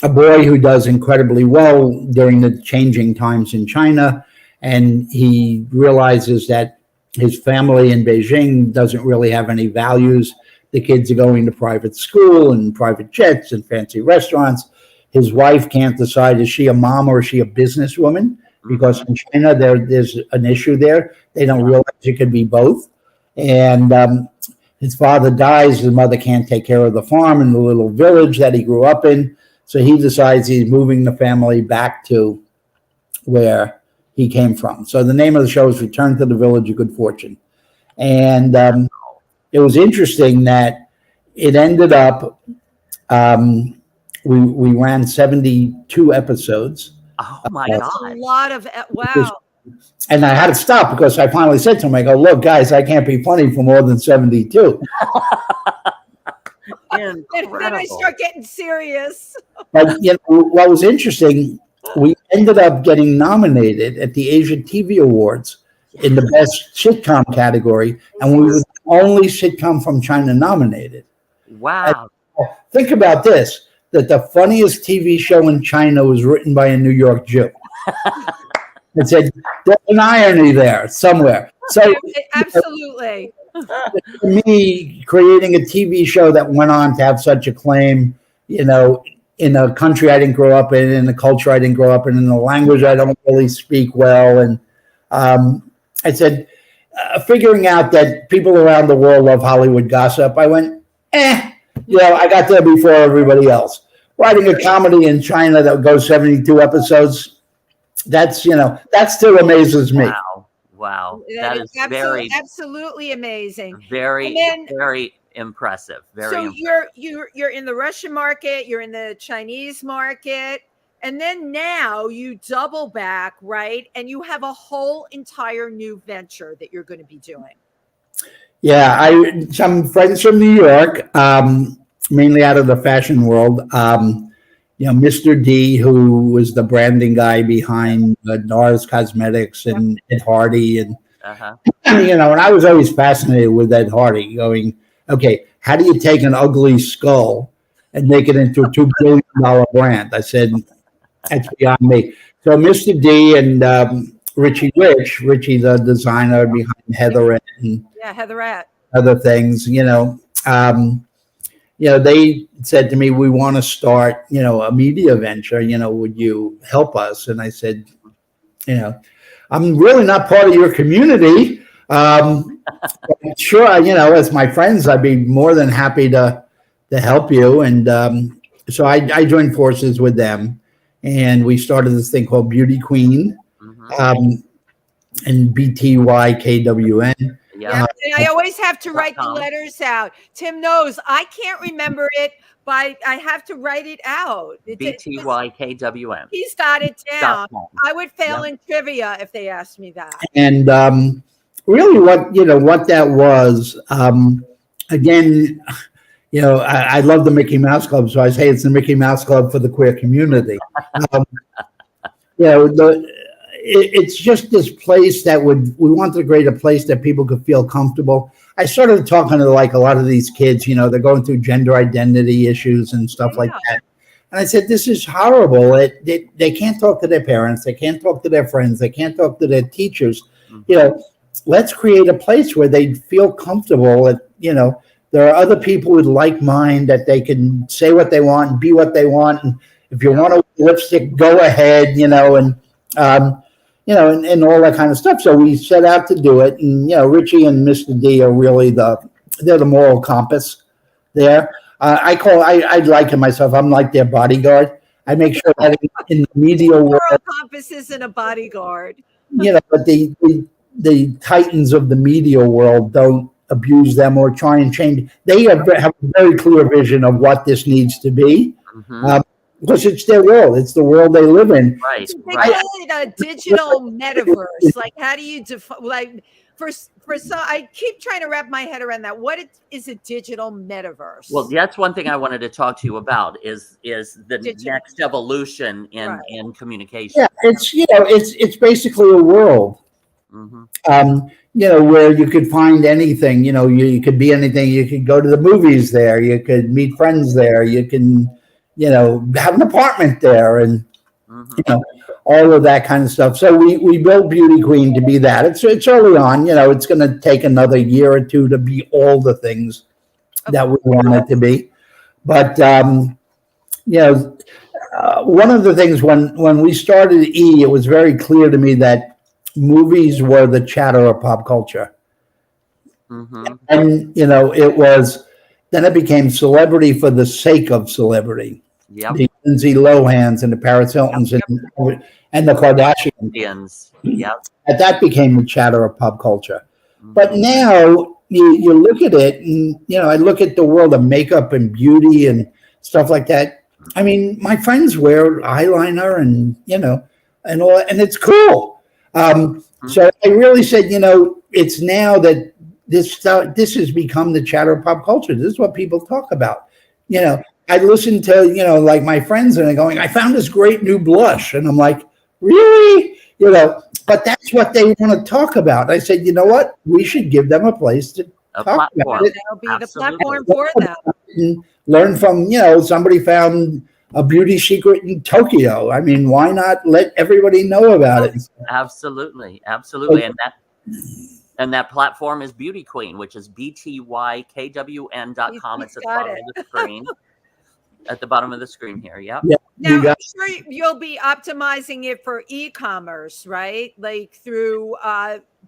boy who does incredibly well during the changing times in China, and he realizes that his family in Beijing doesn't really have any values. The kids are going to private school and private jets and fancy restaurants. His wife can't decide, is she a mom or is she a businesswoman? Because in China, there's an issue there. They don't realize it could be both. And his father dies. His mother can't take care of the farm in the little village that he grew up in. So he decides he's moving the family back to where he came from. So the name of the show is Return to the Village of Good Fortune. And it was interesting that it ended up, we ran 72 episodes. Oh my God. That's a lot of, wow. And I had to stop, because I finally said to him, I go, look, guys, I can't be funny for more than 72. Then I start getting serious. But what was interesting, we ended up getting nominated at the Asian TV Awards in the best sitcom category, and we were the only sitcom from China nominated. Wow. And think about this, that the funniest TV show in China was written by a New York Jew. It said, there's an irony there somewhere. So absolutely. For me, creating a TV show that went on to have such acclaim, in a country I didn't grow up in a culture I didn't grow up in a language I don't really speak well. And I said, figuring out that people around the world love Hollywood gossip, I went, I got there before everybody else. Writing a comedy in China that goes 72 episodes, that still amazes me. Wow. That is absolutely amazing. Very impressive. You're in the Russian market, you're in the Chinese market, and then now you double back, right? And you have a whole entire new venture that you're going to be doing. Yeah, some friends from New York, mainly out of the fashion world. Mr. D, who was the branding guy behind NARS Cosmetics and Ed Hardy. And, and I was always fascinated with Ed Hardy going, okay, how do you take an ugly skull and make it into a $2 billion brand? I said, that's beyond me. So Mr. D and Richie the designer behind Heatherette and Heatherette, other things, they said to me, we want to start, a media venture, would you help us? And I said, I'm really not part of your community. Sure, as my friends, I'd be more than happy to help you. And so I joined forces with them, and we started this thing called Beauty Queen, and BTYKWN. Yeah, and I always have to write the letters out. Tim knows I can't remember it, but I have to write it out. BTYKWN. He's got it down. I would fail in trivia if they asked me that. And really, what that was. Again, I love the Mickey Mouse Club, so I say it's the Mickey Mouse Club for the queer community. It's just this place that we wanted to create a place that people could feel comfortable. I started talking to a lot of these kids, they're going through gender identity issues and stuff like that. And I said, this is horrible. They can't talk to their parents. They can't talk to their friends. They can't talk to their teachers. Let's create a place where they feel comfortable. There are other people with like mind that they can say what they want and be what they want. And if you want to wear lipstick, go ahead, and all that kind of stuff. So we set out to do it. And, Richie and Mr. D are really they're the moral compass there. I liken myself, I'm like their bodyguard. I make sure that in the media world. Moral compass isn't a bodyguard. But the titans of the media world don't abuse them or try and change. They have a very clear vision of what this needs to be. Because it's their world. It's the world they live in. Right. They call it a digital metaverse. Like, how do you define? For some, I keep trying to wrap my head around that. What is a digital metaverse? Well, that's one thing I wanted to talk to you about. Is the next evolution in communication? Yeah, it's basically a world. Where you could find anything. You could be anything. You could go to the movies there. You could meet friends there. You can. Have an apartment there and, all of that kind of stuff. So we built Beauty Queen to be that. It's early on, it's going to take another year or two to be all the things that we want it to be. But, one of the things when we started E, it was very clear to me that movies were the chatter of pop culture. And, then it became celebrity for the sake of celebrity. The Lindsay Lohans and the Paris Hiltons and the Kardashians. That became the chatter of pop culture. But now you look at it, and I look at the world of makeup and beauty and stuff like that. I mean, my friends wear eyeliner and and all, and it's cool. So I really said, it's now that this has become the chatter of pop culture. This is what people talk about. I listen to, like my friends and they're going, I found this great new blush. And I'm like, really? but that's what they want to talk about. I said, you know what? We should give them a place to A talk platform. about it. That'll be Absolutely. the platform for them. And learn from, somebody found a beauty secret in Tokyo. I mean, why not let everybody know about it? Absolutely. And that platform is Beauty Queen, which is btykwn.com. It's at the bottom of the screen. At the bottom of the screen here. Yep. Yeah. Now, I'm sure you'll be optimizing it for e-commerce, right? Like through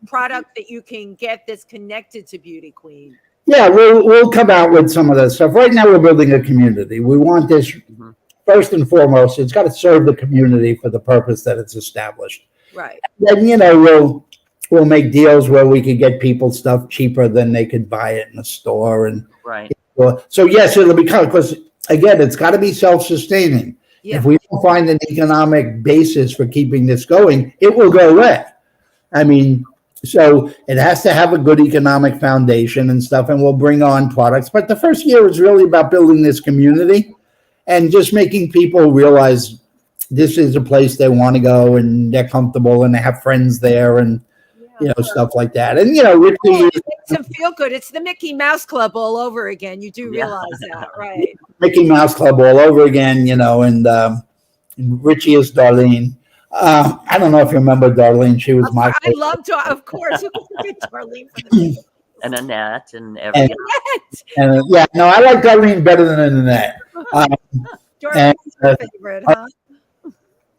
product that you can get that's connected to Beauty Queen. Yeah, we'll come out with some of that stuff. Right now, we're building a community. We want this, first and foremost, it's got to serve the community for the purpose that it's established. Right. Then, we'll make deals where we could get people stuff cheaper than they could buy it in the store. And right. So, yes, it'll become, because, again, it's got to be self-sustaining. Yeah. If we don't find an economic basis for keeping this going, it will go away. I mean, so it has to have a good economic foundation and stuff, and we'll bring on products. But the first year is really about building this community and just making people realize this is a place they want to go and they're comfortable and they have friends there and, stuff like that. And, Richie, it makes them feel good. It's the Mickey Mouse Club all over again. You do realize that, right? Mickey Mouse Club all over again, and Richie is Darlene. I don't know if you remember Darlene. She was my favorite. I loved her, of course. Who could forget Darlene from the and Annette and everything. And no, I like Darlene better than Annette. Darlene's my favorite, huh?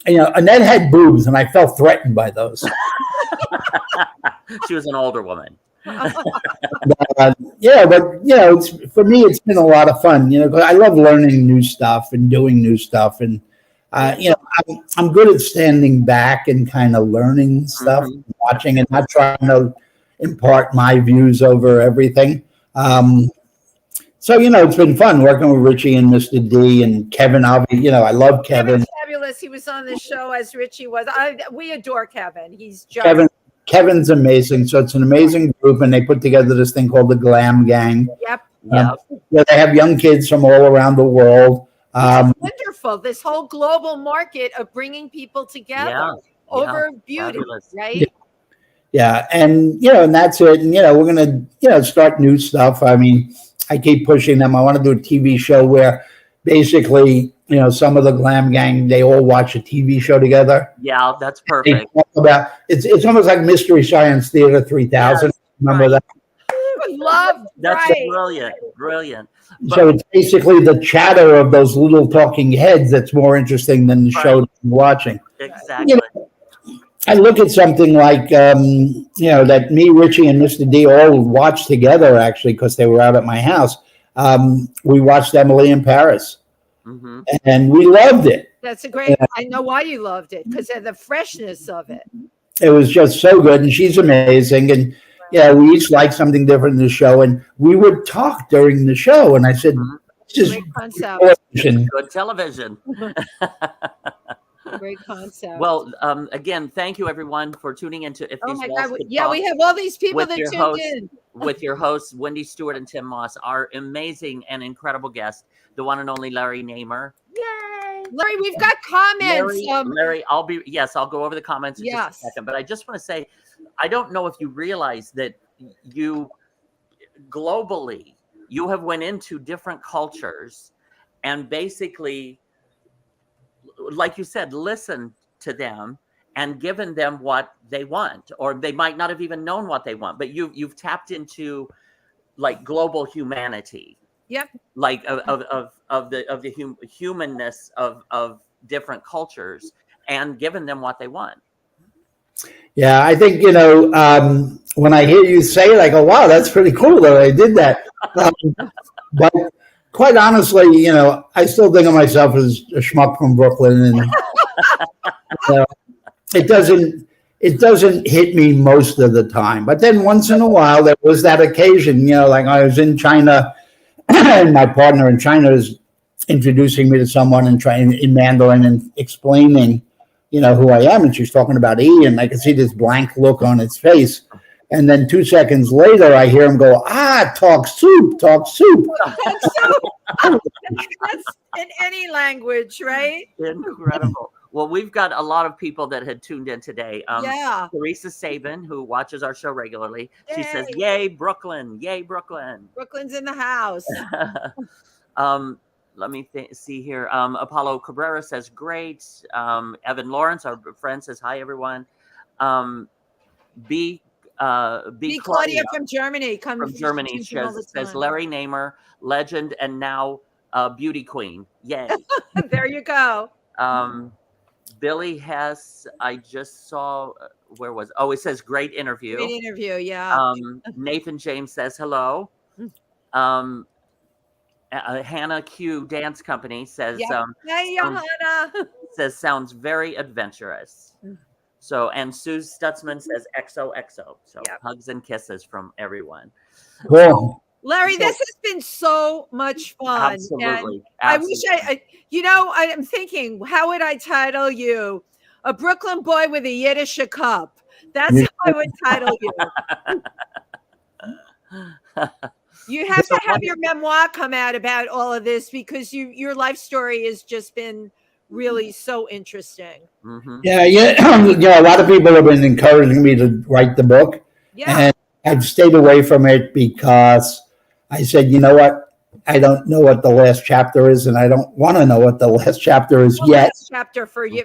Annette had boobs, and I felt threatened by those. She was an older woman. But for me, it's been a lot of fun. Because I love learning new stuff and doing new stuff, and I'm good at standing back and kind of learning stuff, watching, and not trying to impart my views over everything. So, it's been fun working with Richie and Mr. D and Kevin. I love Kevin. Kevin's fabulous. He was on the show as Richie was. We adore Kevin. He's just... Kevin's amazing. So it's an amazing group, and they put together this thing called the Glam Gang. Yep. Where they have young kids from all around the world. Wonderful. This whole global market of bringing people together over beauty, right? Yeah. And, and that's it. And, we're going to, start new stuff. I mean, I keep pushing them. I want to do a TV show where basically, some of the Glam Gang, they all watch a TV show together. Yeah, that's perfect. It's almost like Mystery Science Theater 3000. Yes, remember that? That's brilliant. So it's basically the chatter of those little talking heads that's more interesting than the show that you're watching. Exactly. I look at something like, that me, Richie, and Mr. D all watched together, actually, because they were out at my house. We watched Emily in Paris. And we loved it. That's a great. I know why you loved it, because of the freshness of it. It was just so good, and she's amazing. And we each liked something different in the show, and we would talk during the show. And I said, "This is great concept. Good television." Great concept. Well, again, thank you everyone for tuning into. If these God! We have all these people that tuned in. With your hosts, Wendy Stuart and Tym Moss, our amazing and incredible guest, the one and only Larry Namer. Yay! Larry, we've got comments. Larry, I'll go over the comments in just a second. But I just want to say, I don't know if you realize that you globally, you have went into different cultures and basically, like you said, listen to them and given them what they want, or they might not have even known what they want, but you've tapped into like global humanity. Yep. Like of the humanness of different cultures and given them what they want. Yeah, I think, when I hear you say it, I go, wow, that's pretty cool that I did that. But quite honestly, I still think of myself as a schmuck from Brooklyn, and it doesn't hit me most of the time. But then once in a while, there was that occasion, like I was in China, and my partner in China is introducing me to someone and trying in Mandarin and explaining, who I am, and she's talking about E, and I can see this blank look on its face. And then 2 seconds later, I hear him go, talk soup. Talk soup. That's in any language, right? Incredible. Well, we've got a lot of people that had tuned in today. Yeah. Teresa Sabin, who watches our show regularly, she says, Yay. "Yay, Brooklyn! Yay, Brooklyn!" Brooklyn's in the house. Let me see here. Apollo Cabrera says, "Great." Evan Lawrence, our friend, says, "Hi, everyone." B. Claudia from Germany. From Germany says, "Larry Namer, legend, and now beauty queen. Yay!" There you go. Billy Hess, I just saw, where was, oh, it says great interview. Great interview, yeah. Nathan James says hello. Hannah Q Dance Company says, hey, Hannah. says sounds very adventurous. So, and Sue Stutzman says XOXO. So hugs and kisses from everyone. Cool. Larry, this has been so much fun. Absolutely. I wish I'm thinking, how would I title you? A Brooklyn boy with a Yiddish cup. That's how I would title you. You have to have your memoir come out about all of this because your life story has just been really so interesting. Yeah. A lot of people have been encouraging me to write the book. Yeah. And I've stayed away from it because I said, you know what? I don't know what the last chapter is, and I don't want to know what the last chapter is yet. Last chapter for you.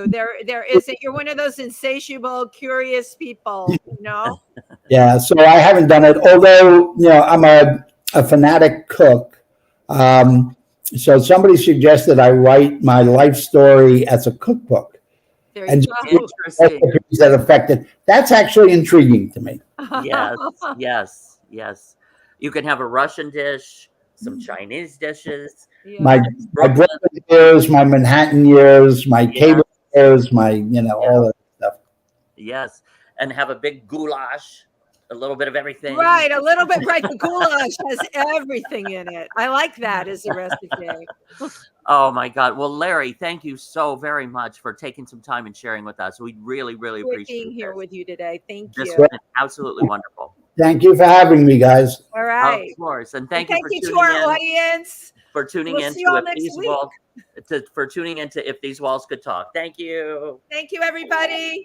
There isn't. You're one of those insatiable, curious people, you know? Yeah, so I haven't done it, although, I'm a fanatic cook. So somebody suggested I write my life story as a cookbook. There and you go. Interesting. That affected. That's actually intriguing to me. Yes. You can have a Russian dish, some Chinese dishes. Yeah. My Brooklyn years, my Manhattan years, my cable years, my, all that stuff. Yes, and have a big goulash, a little bit of everything. Right, a little bit. Right, the goulash has everything in it. I like that as a recipe. Oh my God! Well, Larry, thank you so very much for taking some time and sharing with us. We really, really appreciate being here with you today. Thank you. This has been absolutely wonderful. Thank you for having me, guys. All right. Of course, and thank you to our audience for tuning in to If These Walls Could Talk. Thank you. Thank you, everybody.